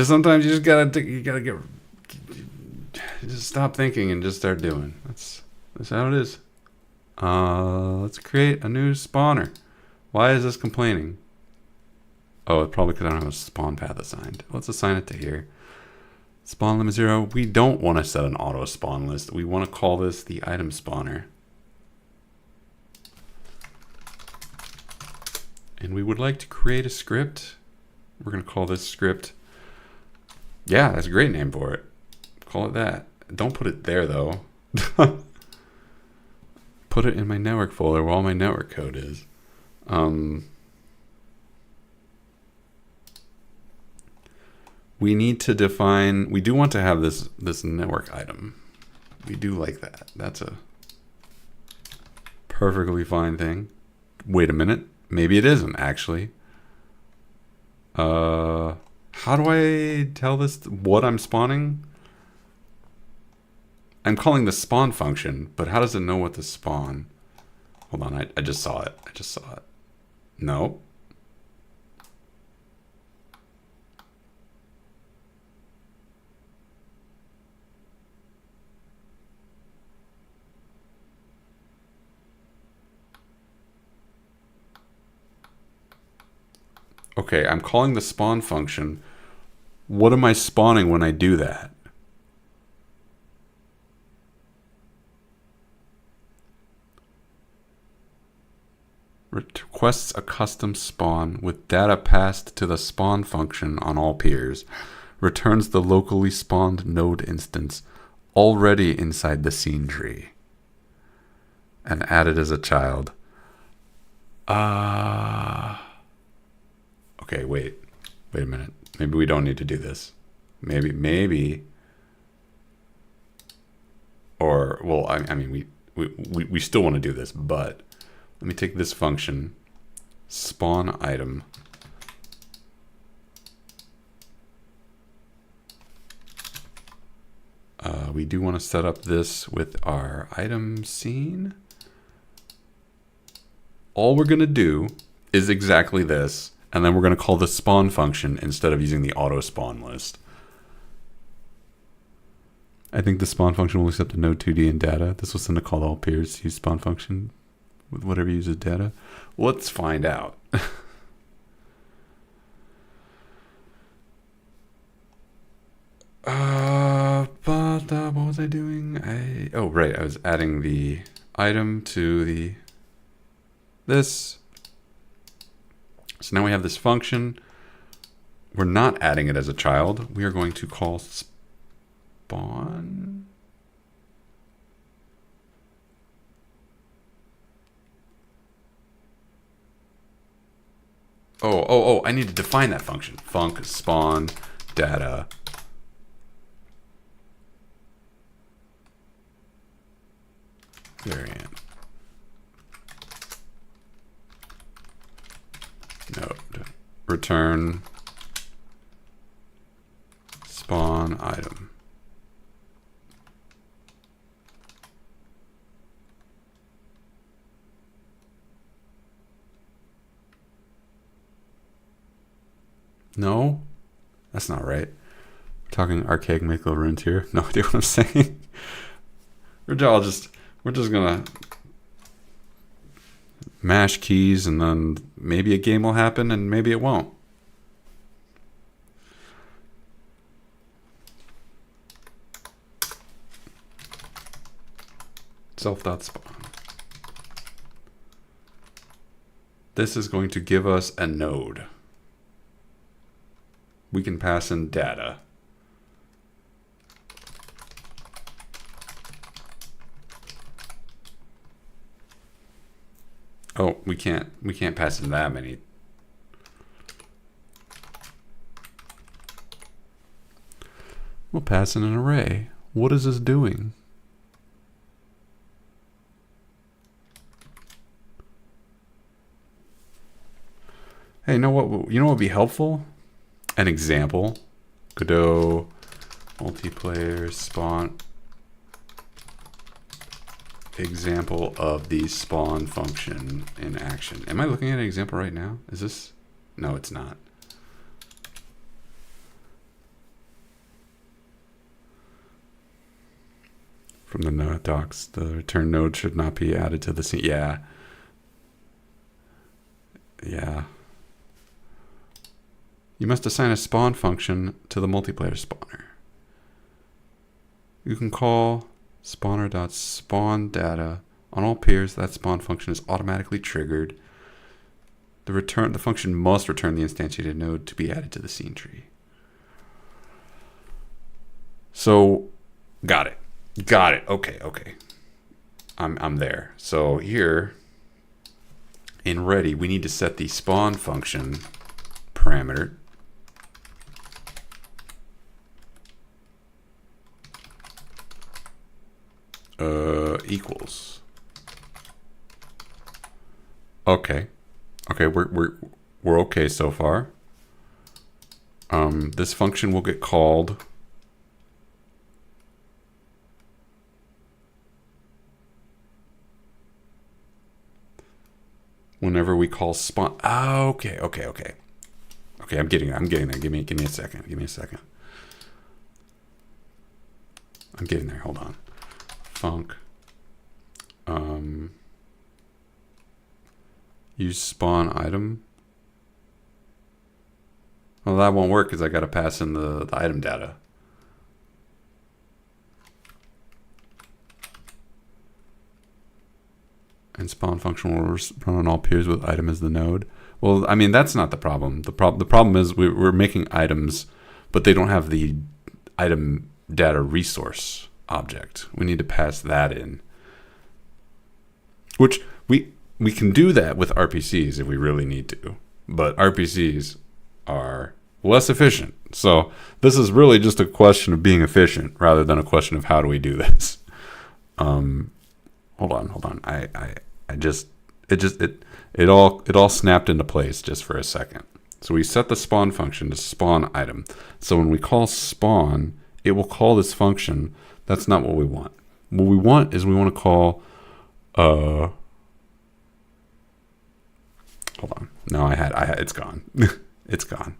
S1: Sometimes you gotta just stop thinking and just start doing. That's how it is. Let's create a new spawner. Why is this complaining? Oh, it's probably because I don't have a spawn path assigned. Let's assign it to here. Spawn limit 0. We don't want to set an auto spawn list. We want to call this the item spawner. And we would like to create a script. We're going to call this script. Yeah, that's a great name for it. Call it that. Don't put it there, though. Put it in my network folder where all my network code is. We need to define, we do want to have this network item. We do like that. That's a perfectly fine thing. Wait a minute. Maybe it isn't, actually. How do I tell this what I'm spawning? I'm calling the spawn function, but how does it know what to spawn? Hold on, I just saw it. No. Okay, I'm calling the spawn function. What am I spawning when I do that? Requests a custom spawn with data passed to the spawn function on all peers. Returns the locally spawned node instance already inside the scene tree and added as a child. Okay, wait a minute. Maybe we don't need to do this. Maybe. Or, well, I mean, we still want to do this, but let me take this function, spawn item. We do want to set up this with our item scene. All we're going to do is exactly this. And then we're going to call the spawn function instead of using the auto spawn list. I think the spawn function will accept the node 2D and data. This will send a call to all peers to use spawn function with whatever uses data. Let's find out. But what was I doing? Oh, right. I was adding the item to the this. So now we have this function. We're not adding it as a child. We are going to call spawn. Oh, I need to define that function. Func spawn data. Variant. Node. Return spawn item. No, that's not right. We're talking archaic make-level runes here. No idea what I'm saying. We're just gonna mash keys and then maybe a game will happen and maybe it won't. Self.spawn. This is going to give us a node. We can pass in data. Oh, we can't pass in that many. We'll pass in an array. What is this doing? Hey, you know what would be helpful? An example. Godot multiplayer spawn example of the spawn function in action. Am I looking at an example right now? Is this? No, it's not. From the node docs, the return node should not be added to the scene. Yeah. Yeah. You must assign a spawn function to the multiplayer spawner. You can call spawner.spawn data on all peers. That spawn function is automatically triggered. The function must return the instantiated node to be added to the scene tree. So, got it. Okay. I'm there. So here in ready, we need to set the spawn function parameter. Equals. Okay, we're okay so far. This function will get called whenever we call spawn. Oh, okay. I'm getting there. Give me a second. I'm getting there. Hold on. Func. Use spawn item. Well, that won't work because I got to pass in the item data. And spawn function will run on all peers with item as the node. Well, I mean, that's not the problem. The problem is we're making items, but they don't have the item data resource object. We need to pass that in. Which we can do that with RPCs if we really need to. But RPCs are less efficient. So this is really just a question of being efficient rather than a question of how do we do this. Hold on. It all snapped into place just for a second. So we set the spawn function to spawn item. So when we call spawn, it will call this function. That's not what we want. What we want is we want to call hold on. No, I had it's gone. It's gone.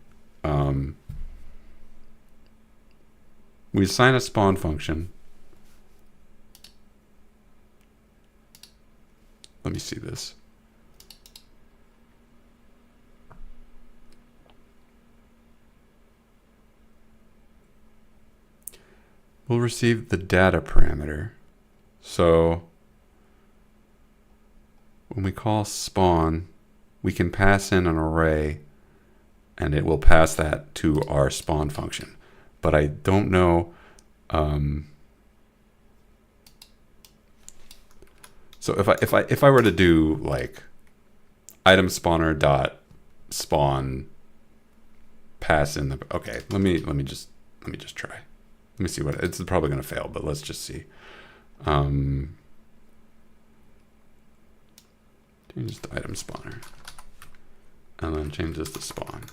S1: We assign a spawn function. Let me see this. We'll receive the data parameter. So when we call spawn, we can pass in an array and it will pass that to our spawn function. But I don't know. So if I were to do like item spawner dot spawn pass in the, okay, let me just try. Let me see what it's probably going to fail, but let's just see. Change the item spawner and then change this to spawn.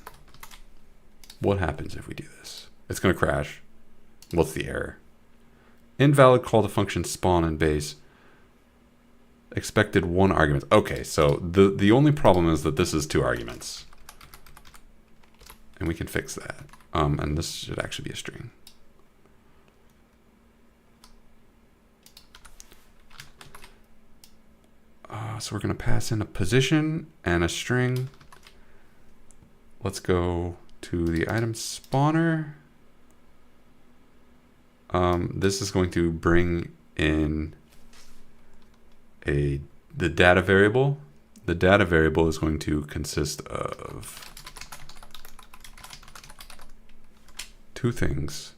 S1: What happens if we do this? It's going to crash. What's the error? Invalid call to function spawn and base. Expected 1 argument. Okay, so the only problem is that this is 2 arguments. And we can fix that. And this should actually be a string. So we're going to pass in a position and a string. Let's go to the item spawner. This is going to bring in the data variable. The data variable is going to consist of 2 things.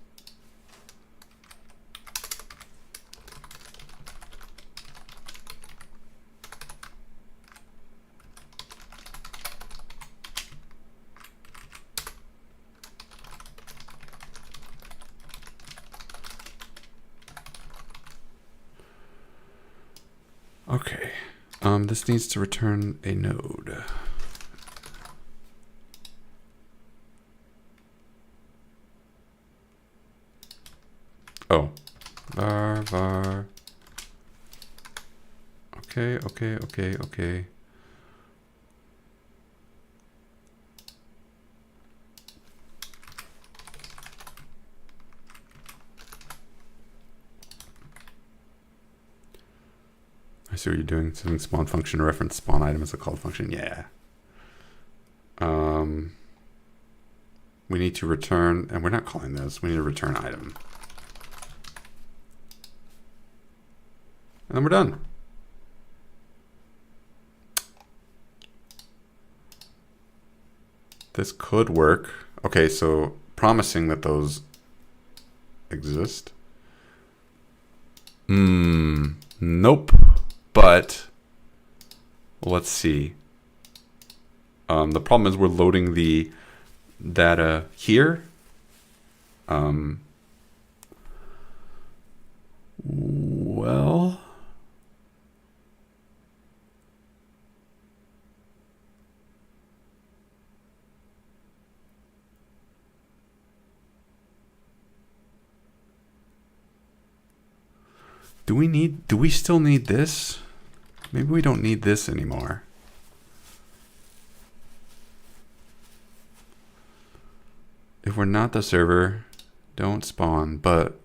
S1: Okay, this needs to return a node. Oh, var. Okay. I see what you're doing. Setting spawn function to reference spawn item as a called function. Yeah. We need to return, and we're not calling this. We need to return item. And then we're done. This could work. Okay, so promising that those exist. Nope. But let's see. The problem is we're loading the data here. Well, do we still need this? Maybe we don't need this anymore. If we're not the server, don't spawn, but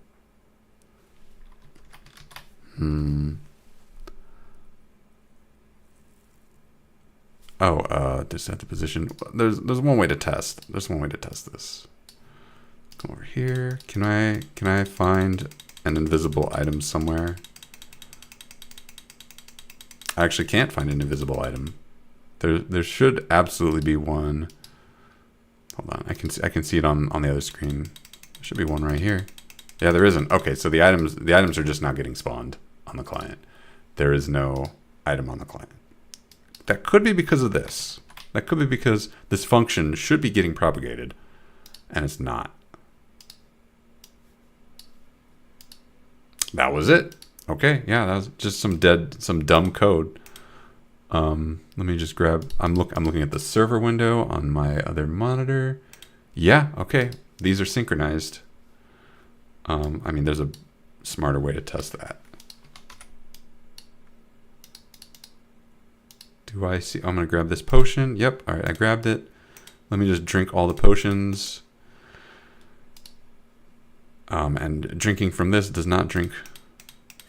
S1: just set the position. There's one way to test. There's one way to test this. Come over here. Can I find an invisible item somewhere? I actually can't find an invisible item. There should absolutely be one. Hold on, I can see it on the other screen. There should be one right here. Yeah, there isn't. Okay, so the items are just not getting spawned on the client. There is no item on the client. That could be because of this. That could be because this function should be getting propagated, and it's not. That was it. Okay, yeah, that was just some dumb code. Let me just grab. I'm looking at the server window on my other monitor. Yeah, okay, these are synchronized. I mean, there's a smarter way to test that. Do I see? I'm gonna grab this potion. Yep. All right, I grabbed it. Let me just drink all the potions. And drinking from this does not drink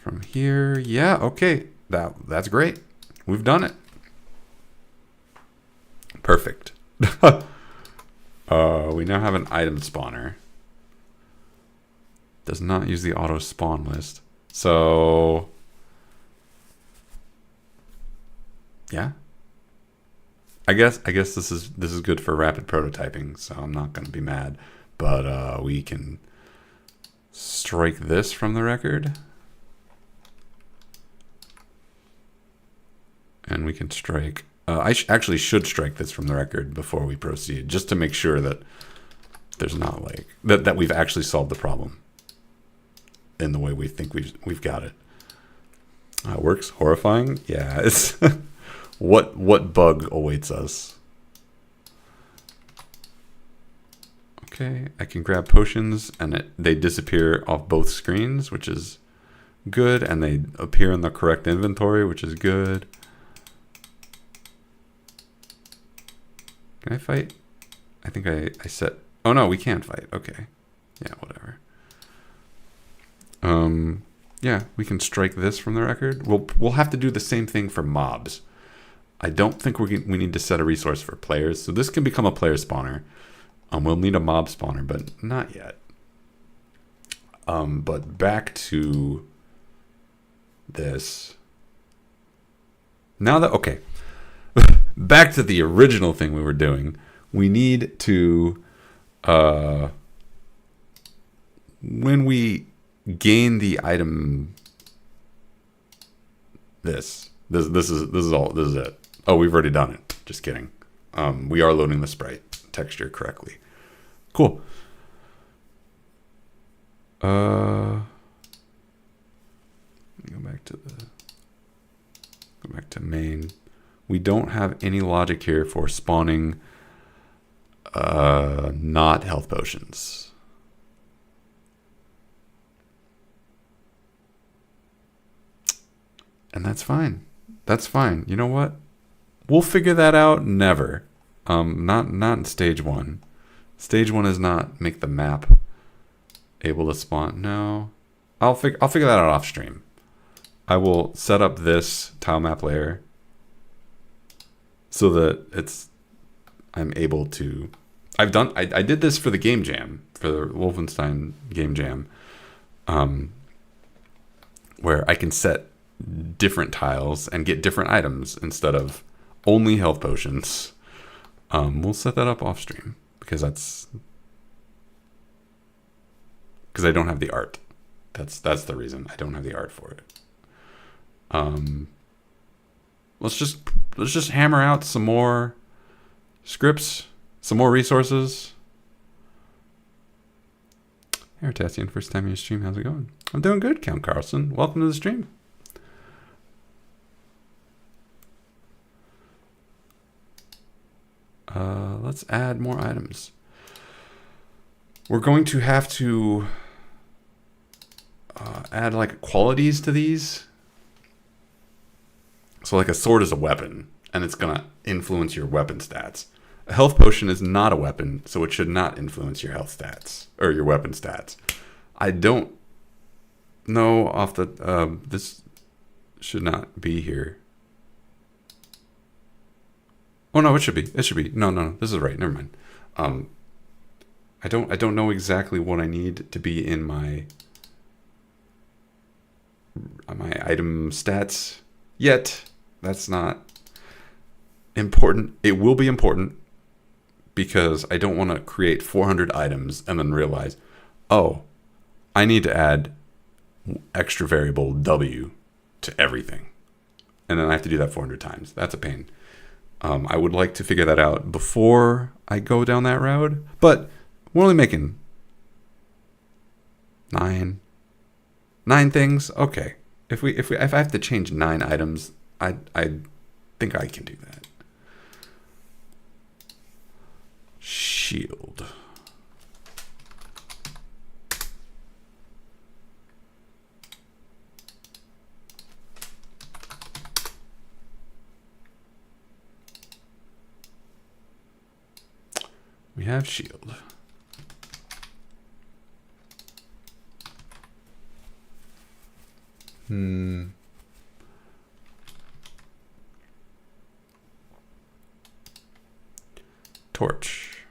S1: from here. Yeah. Okay. That's great. We've done it. Perfect. We now have an item spawner. Does not use the auto spawn list. So Yeah. I guess this is good for rapid prototyping, so I'm not going to be mad. But we can strike this from the record. And we can strike... I actually should strike this from the record before we proceed, just to make sure that there's not like... That we've actually solved the problem in the way we think we've got it. It works. Horrifying? Yeah, it's... What bug awaits us? Okay, I can grab potions, and they disappear off both screens, which is good, and they appear in the correct inventory, which is good. Can I fight? I think I set... Oh no, we can't fight. Okay. Yeah, whatever. Yeah, we can strike this from the record. We'll have to do the same thing for mobs. I don't think we need to set a resource for players, so this can become a player spawner. We'll need a mob spawner, but not yet. But back to this. Now that... Okay. Back to the original thing we were doing. We need to... when we gain the item... This is it. Oh, we've already done it. Just kidding. We are loading the sprite texture correctly. Cool. Go back to main. We don't have any logic here for spawning not health potions. And that's fine. That's fine. You know what? We'll figure that out. Never. Not in stage 1. Stage 1 is not make the map able to spawn. No. I'll figure that out off stream. I will set up this tile map layer so that I'm able to... I did this for the game jam, for the Wolfenstein game jam, where I can set different tiles and get different items instead of only health potions. We'll set that up off stream because I don't have the art. That's the reason I don't have the art for it. Let's just hammer out some more scripts, some more resources. Hey, Artasian, first time in your stream. How's it going? I'm doing good, Count Carlson. Welcome to the stream. Let's add more items. We're going to have to add like qualities to these. So like a sword is a weapon, and it's going to influence your weapon stats. A health potion is not a weapon, so it should not influence your health stats or your weapon stats. I don't know off the... this should not be here. Oh no, it should be. It should be. No. This is right. Never mind. I don't know exactly what I need to be in my item stats yet. That's not important. It will be important because I don't want to create 400 items and then realize, oh, I need to add extra variable W to everything. And then I have to do that 400 times. That's a pain. I would like to figure that out before I go down that road, but we're only making 9 things. Okay, if I have to change 9 items, I think I can do that. Shield. We have shield. Torch.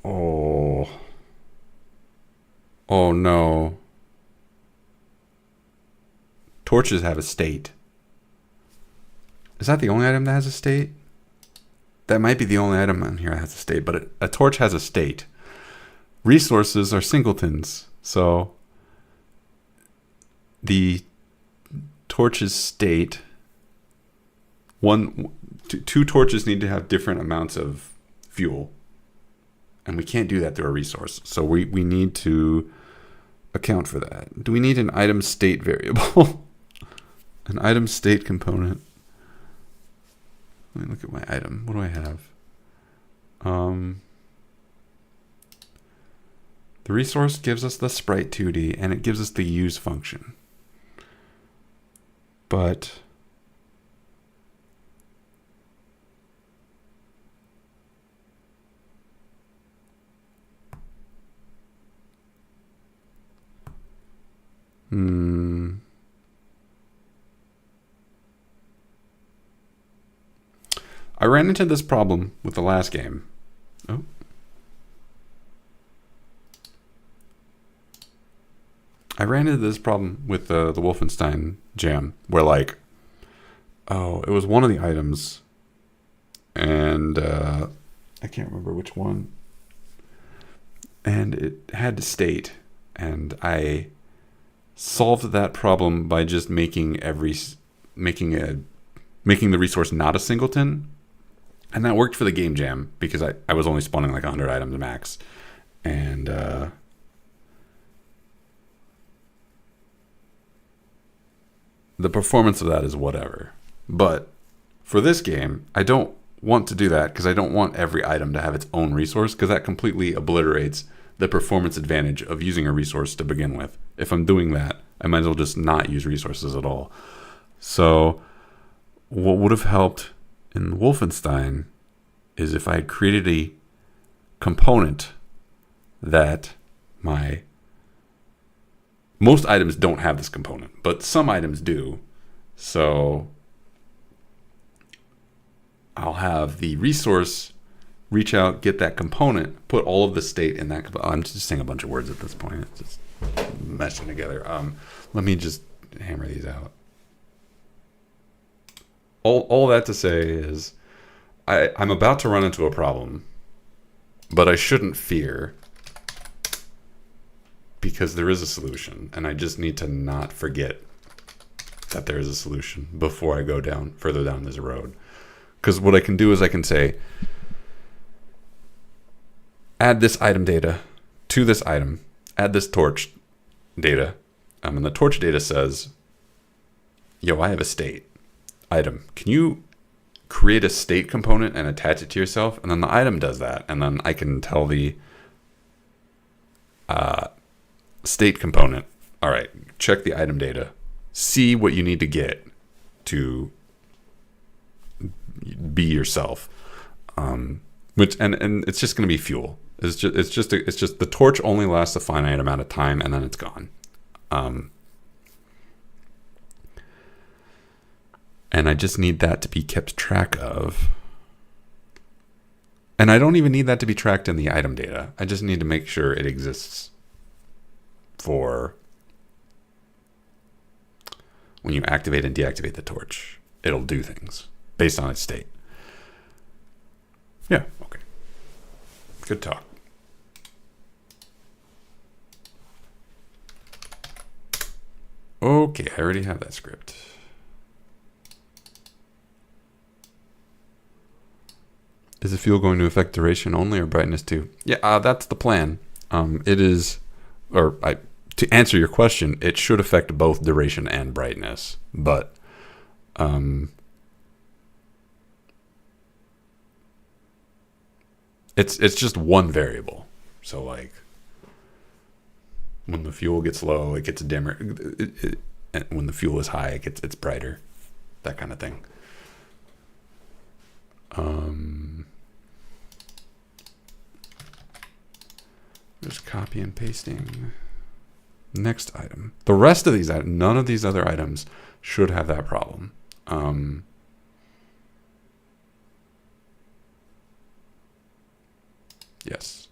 S1: Oh. Oh no. torches have a state. Is that the only item that has a state? That might be the only item on here that has a state, but a torch has a state. Resources are singletons, so the torch's state, two torches need to have different amounts of fuel, and we can't do that through a resource, so we need to account for that. Do we need an item state variable? An item state component. Let me look at my item. What do I have? The resource gives us the sprite 2D, and it gives us the use function. But I ran into this problem with the last game. Oh. I ran into this problem with the Wolfenstein jam, where like, oh, it was one of the items, and I can't remember which one, and it had to state, and I solved that problem by just making the resource not a singleton. And that worked for the game jam because I was only spawning like 100 items max. And the performance of that is whatever. But for this game, I don't want to do that because I don't want every item to have its own resource, because that completely obliterates the performance advantage of using a resource to begin with. If I'm doing that, I might as well just not use resources at all. So what would have helped in Wolfenstein is if I had created a component that most items don't have this component, but some items do. So I'll have the resource reach out, get that component, put all of the state in that. I'm just saying a bunch of words at this point. It's just meshing together. Let me just hammer these out. All that to say is I'm about to run into a problem, but I shouldn't fear, because there is a solution, and I just need to not forget that there is a solution before I go further down this road. Because what I can do is I can say, add this item data to this item, add this torch data, and the torch data says, yo, I have a state item. Can you create a state component and attach it to yourself? And then the item does that, and then I can tell the state component, all right, check the item data, see what you need to get to be yourself. Which and it's just going to be fuel. It's just the torch only lasts a finite amount of time, and then it's gone. And I just need that to be kept track of. And I don't even need that to be tracked in the item data. I just need to make sure it exists for when you activate and deactivate the torch. It'll do things based on its state. Yeah, okay. Good talk. Okay, I already have that script. Is the fuel going to affect duration only or brightness too? Yeah, that's the plan. It is, to answer your question, it should affect both duration and brightness, but it's just one variable. So like when the fuel gets low, it gets dimmer. And when the fuel is high, it's brighter. That kind of thing. Just copy and pasting. Next item. The rest of these items, none of these other items should have that problem. Yes.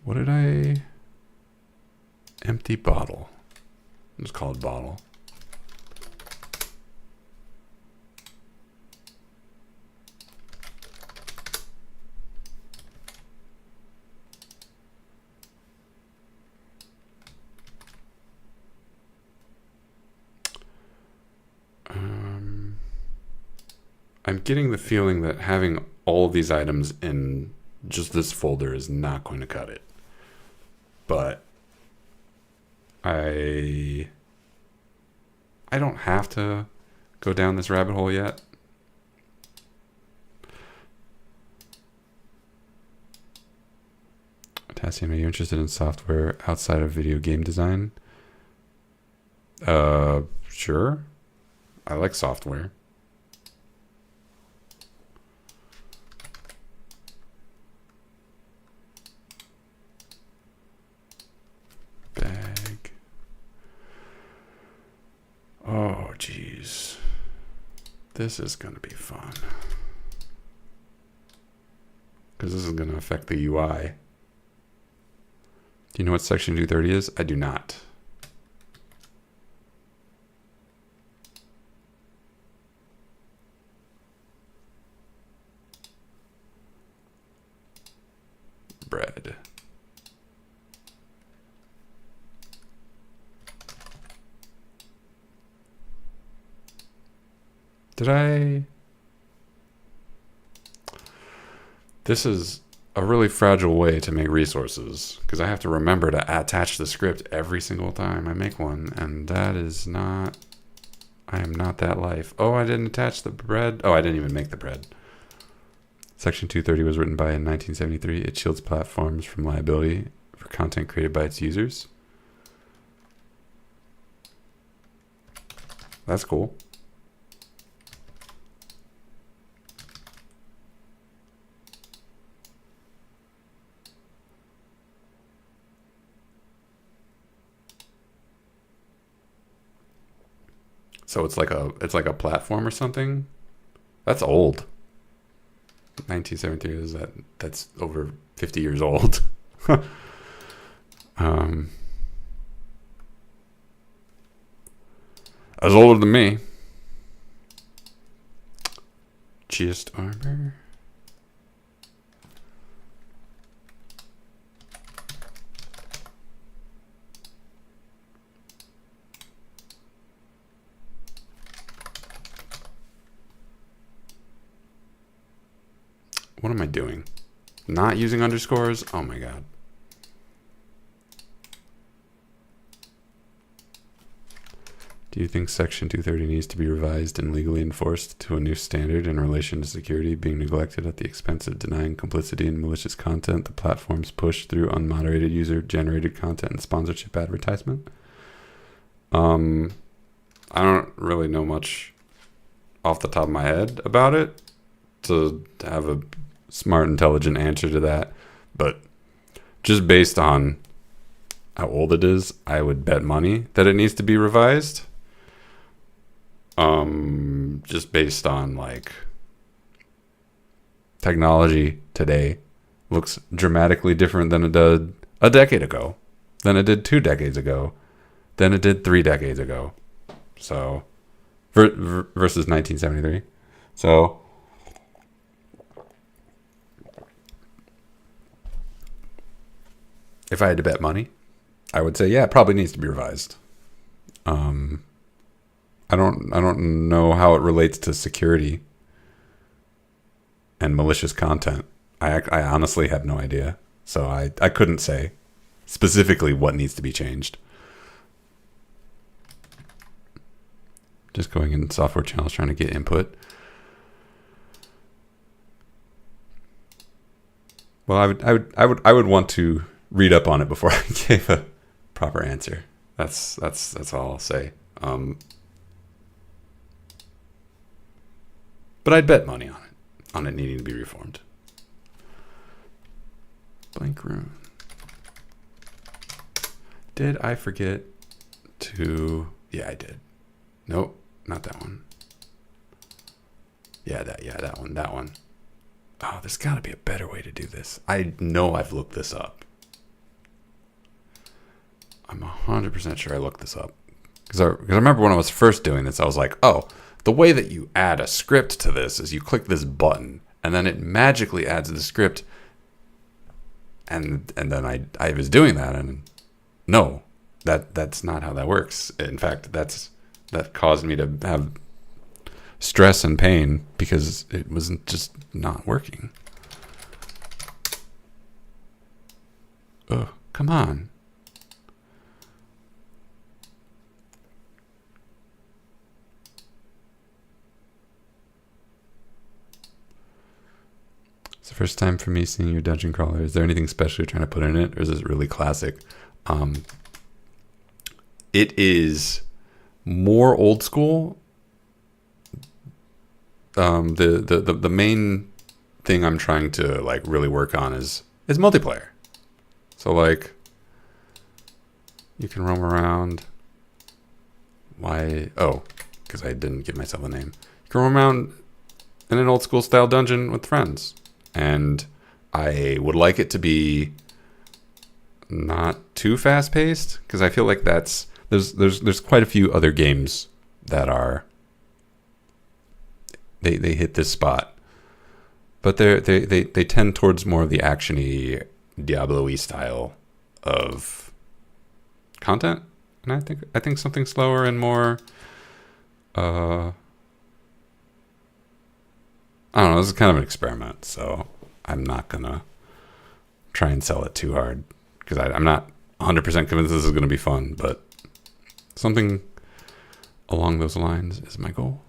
S1: What did I... Empty bottle. It's called bottle. I'm getting the feeling that having all of these items in just this folder is not going to cut it. But I don't have to go down this rabbit hole yet. Tassium, are you interested in software outside of video game design? Sure. I like software. Bag. Oh, geez. This is going to be fun. Because this is going to affect the UI. Do you know what section 230 is? I do not. Bread. Did I? This is a really fragile way to make resources because I have to remember to attach the script every single time I make one, and that is not, I am not that life. Oh, I didn't attach the bread. Oh, I didn't even make the bread. Section 230 was written by in 1973. It shields platforms from liability for content created by its users. That's cool. So it's like a platform or something. That's old. 1973 is that's over 50 years old. That's older than me. Gist armor. What am I doing? Not using underscores? Oh my god. Do you think Section 230 needs to be revised and legally enforced to a new standard in relation to security being neglected at the expense of denying complicity in malicious content the platforms push through unmoderated user-generated content and sponsorship advertisement? I don't really know much off the top of my head about it to have a smart, intelligent answer to that, but just based on how old it is, I would bet money that it needs to be revised. Just based on like technology today looks dramatically different than it did a decade ago, than it did 2 decades ago, than it did 3 decades ago. So versus 1973. So if I had to bet money, I would say, yeah, it probably needs to be revised. I don't know how it relates to security and malicious content. I honestly have no idea. So I couldn't say specifically what needs to be changed. Just going in software channels trying to get input. Well, I would want to read up on it before I gave a proper answer. That's all I'll say. But I'd bet money on it needing to be reformed. Blank room. Did I forget to? Yeah, I did. Nope, not that one. Yeah, that one. Oh, there's got to be a better way to do this. I know I've looked this up. I'm 100% sure I looked this up. Because I remember when I was first doing this, I was like, oh, the way that you add a script to this is you click this button, and then it magically adds the script. And then I was doing that, and no, that's not how that works. In fact, that caused me to have stress and pain because it wasn't just not working. Oh, come on. It's the first time for me seeing your dungeon crawler. Is there anything special you're trying to put in it, or is it really classic? It is more old school. The main thing I'm trying to like really work on is multiplayer. So like you can roam around. Why? Oh, because I didn't give myself a name. You can roam around in an old school style dungeon with friends. And I would like it to be not too fast paced, because I feel like there's quite a few other games that are they hit this spot, but they tend towards more of the actiony Diablo-y style of content, and I think something slower and more. I don't know, this is kind of an experiment, so I'm not going to try and sell it too hard, because I'm not 100% convinced this is going to be fun, but something along those lines is my goal.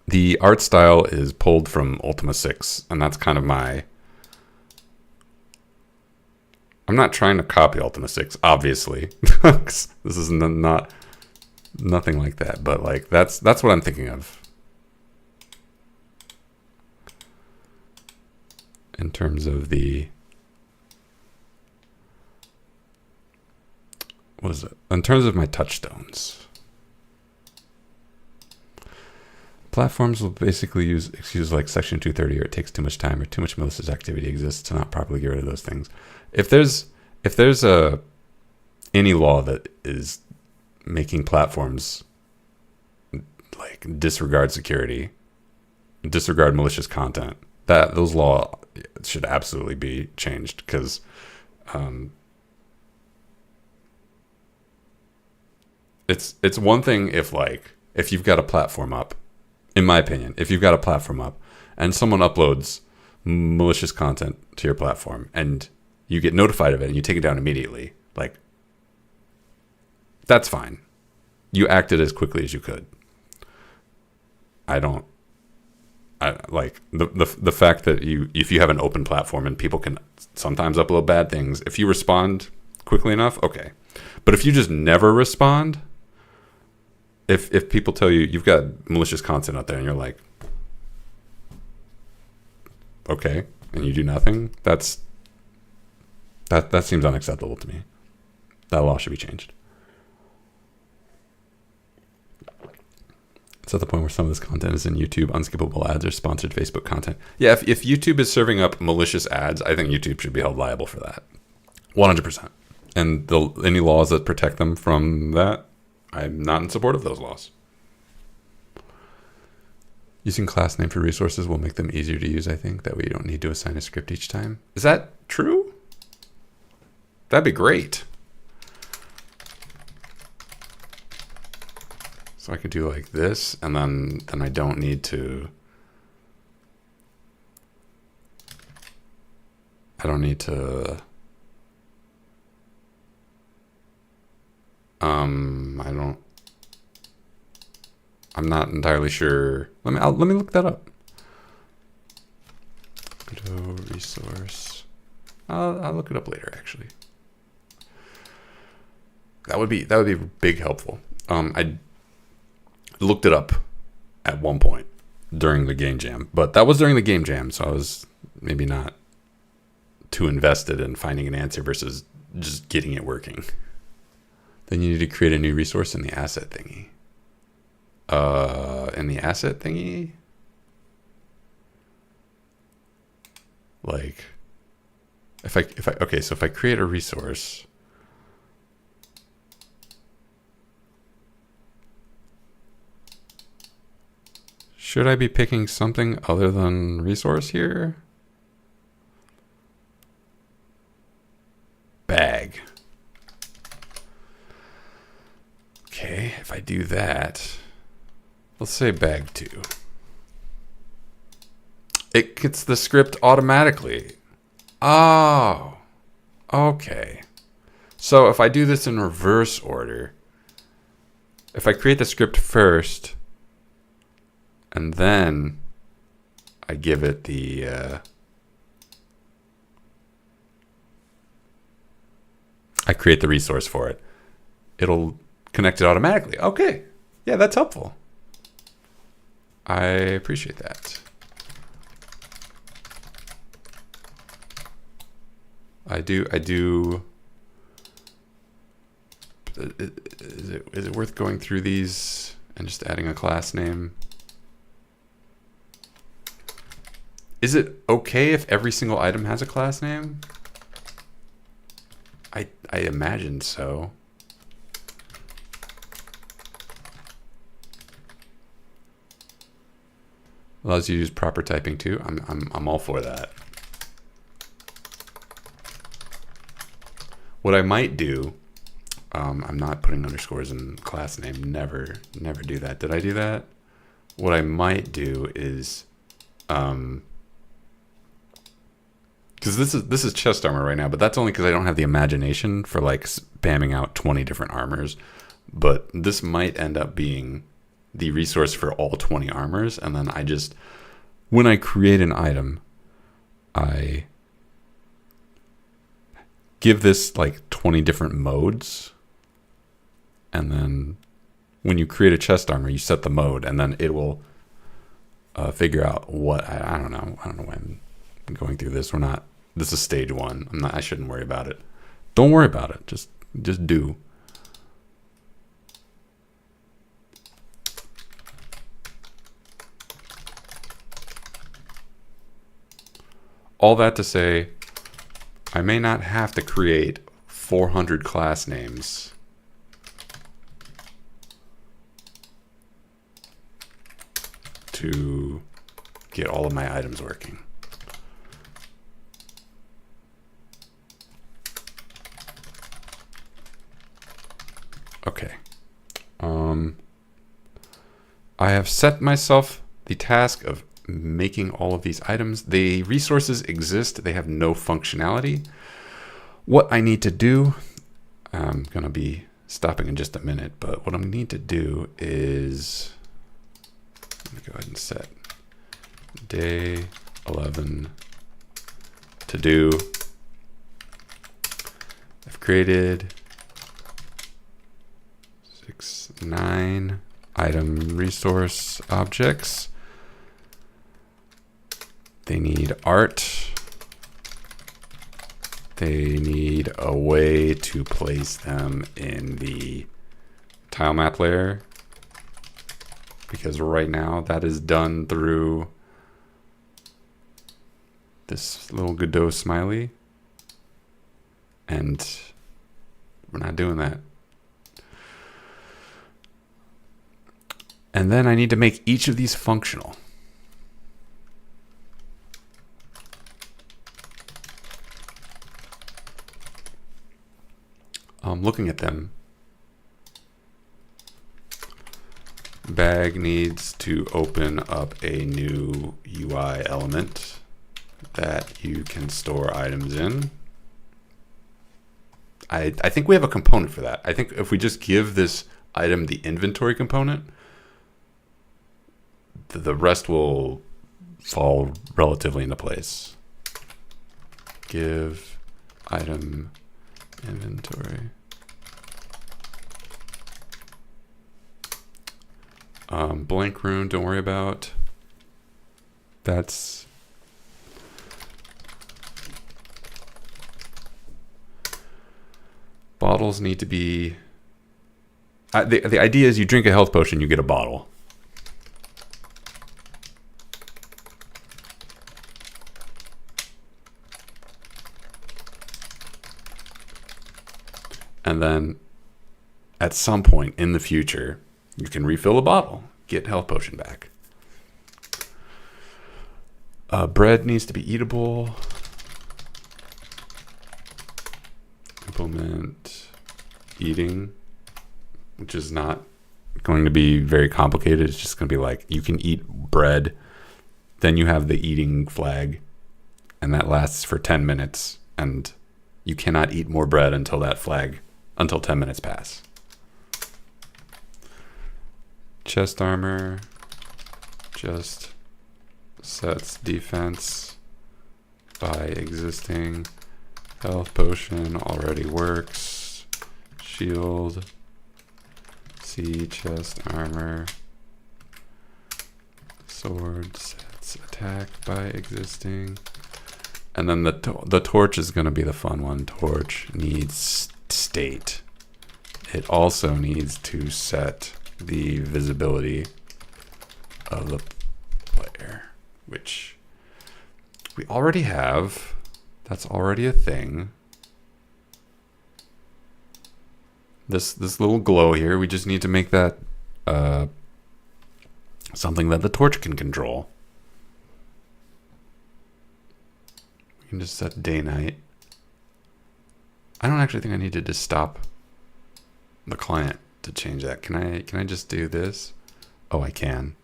S1: The art style is pulled from Ultima 6, and that's kind of my... I'm not trying to copy Ultima 6, obviously. This is not... Nothing like that, but like that's what I'm thinking of in terms of the what is it? In terms of my touchstones. Platforms will basically use excuses like Section 230 or it takes too much time or too much malicious activity exists to not properly get rid of those things. If there's any law that is making platforms like disregard security, disregard malicious content, those laws should absolutely be changed, because it's one thing if you've got a platform up, in my opinion, if you've got a platform up and someone uploads malicious content to your platform and you get notified of it and you take it down immediately, like, that's fine. You acted as quickly as you could. I like the fact that if you have an open platform and people can sometimes upload bad things, if you respond quickly enough, okay. But if you just never respond, if people tell you you've got malicious content out there and you're like, okay, and you do nothing, that seems unacceptable to me. That law should be changed. It's at the point where some of this content is in YouTube, unskippable ads, or sponsored Facebook content. Yeah, if YouTube is serving up malicious ads, I think YouTube should be held liable for that. 100%. And any laws that protect them from that, I'm not in support of those laws. Using class name for resources will make them easier to use, I think. That way you don't need to assign a script each time. Is that true? That'd be great. So I could do like this, and then I don't need to... I'm not entirely sure. Let me look that up. Godot resource. I'll look it up later, actually. That would be big helpful. I looked it up at one point during the game jam, but that was during the game jam, so I was maybe not too invested in finding an answer versus just getting it working. Then you need to create a new resource in the asset thingy. In the asset thingy? Like, okay, so if I create a resource, should I be picking something other than resource here? Bag. Okay, if I do that, let's say bag 2. It gets the script automatically. Oh, okay. So if I do this in reverse order, if I create the script first, and then I give it the, I create the resource for it, it'll connect it automatically. Okay. Yeah, that's helpful. I appreciate that. I do. Is it worth going through these and just adding a class name? Is it okay if every single item has a class name? I imagine so. Allows you to use proper typing too. I'm all for that. What I might do, I'm not putting underscores in class name. Never do that. Did I do that? What I might do is, because this is chest armor right now, but that's only because I don't have the imagination for like spamming out 20 different armors. But this might end up being the resource for all 20 armors, and then I just, when I create an item, I give this like 20 different modes, and then when you create a chest armor, you set the mode, and then it will figure out what, I don't know why I'm going through this. This is stage 1. I shouldn't worry about it. Don't worry about it. Just do. All that to say, I may not have to create 400 class names to get all of my items working. Okay. I have set myself the task of making all of these items. The resources exist. They have no functionality. What I need to do, I'm going to be stopping in just a minute, but what I need to do is, let me go ahead and set day 11 to do. I've created 9 item resource objects. They need art. They need a way to place them in the tile map layer, because right now that is done through this little Godot smiley, and we're not doing that. And then I need to make each of these functional. Looking at them, bag needs to open up a new UI element that you can store items in. I think we have a component for that. I think if we just give this item the inventory component, the rest will fall relatively into place. Give item inventory. Blank rune, don't worry about. That's bottles need to be. The idea is you drink a health potion, you get a bottle. And then at some point in the future, you can refill the bottle, get health potion back. Bread needs to be eatable. Implement eating, which is not going to be very complicated. It's just going to be like, you can eat bread, then you have the eating flag, and that lasts for 10 minutes, and you cannot eat more bread until 10 minutes pass. Chest armor just sets defense by existing. Health potion already works. Shield. C chest armor. Sword sets attack by existing. And then the torch is going to be the fun one. Torch needs state. It also needs to set the visibility of the player, which we already have. That's already a thing. This little glow here, we just need to make that something that the torch can control. We can just set day-night. I don't actually think I needed to stop the client to change that. Can I just do this? Oh, I can.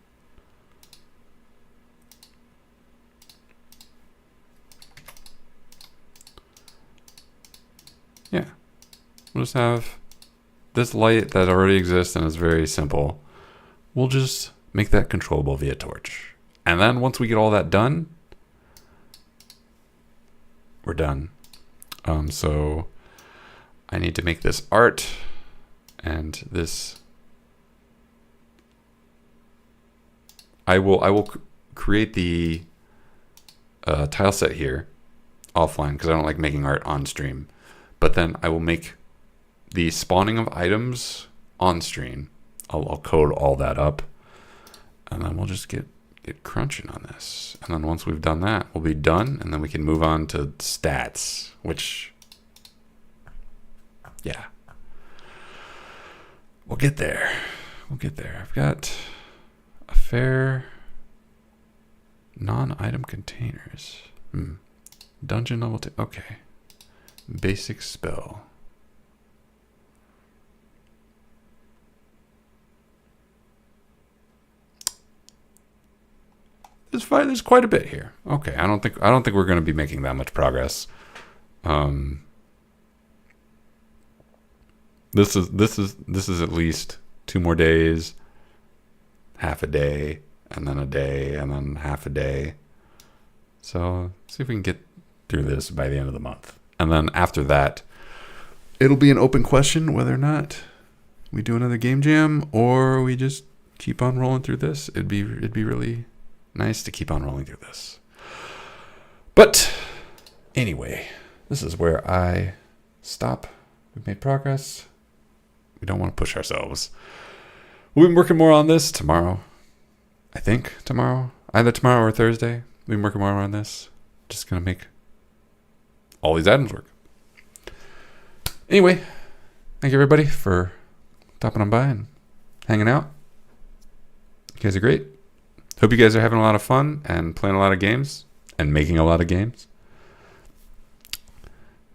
S1: Yeah. We'll just have this light that already exists and is very simple. We'll just make that controllable via torch. And then once we get all that done, we're done. So I need to make this art and this. I will create the tile set here offline because I don't like making art on stream. But then I will make the spawning of items on stream. I'll code all that up, and then we'll just get crunching on this. And then once we've done that, we'll be done, and then we can move on to stats, which, yeah, we'll get there. We'll get there. I've got a fair non-item containers. Dungeon level 2. Okay. Basic spell. There's quite a bit here. Okay, I don't think we're going to be making that much progress. This is at least 2 more days, half a day, and then a day, and then half a day. So see if we can get through this by the end of the month. And then after that, it'll be an open question whether or not we do another game jam or we just keep on rolling through this. It'd be really nice to keep on rolling through this. But anyway, this is where I stop. We've made progress. We don't want to push ourselves. We'll be working more on this tomorrow. I think tomorrow. Either tomorrow or Thursday. We'll be working more on this. Just going to make all these items work. Anyway, thank you everybody for stopping on by and hanging out. You guys are great. Hope you guys are having a lot of fun and playing a lot of games and making a lot of games.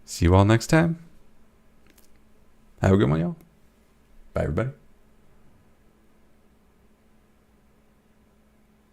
S1: See you all next time. Have a good one, y'all. Bye, everybody.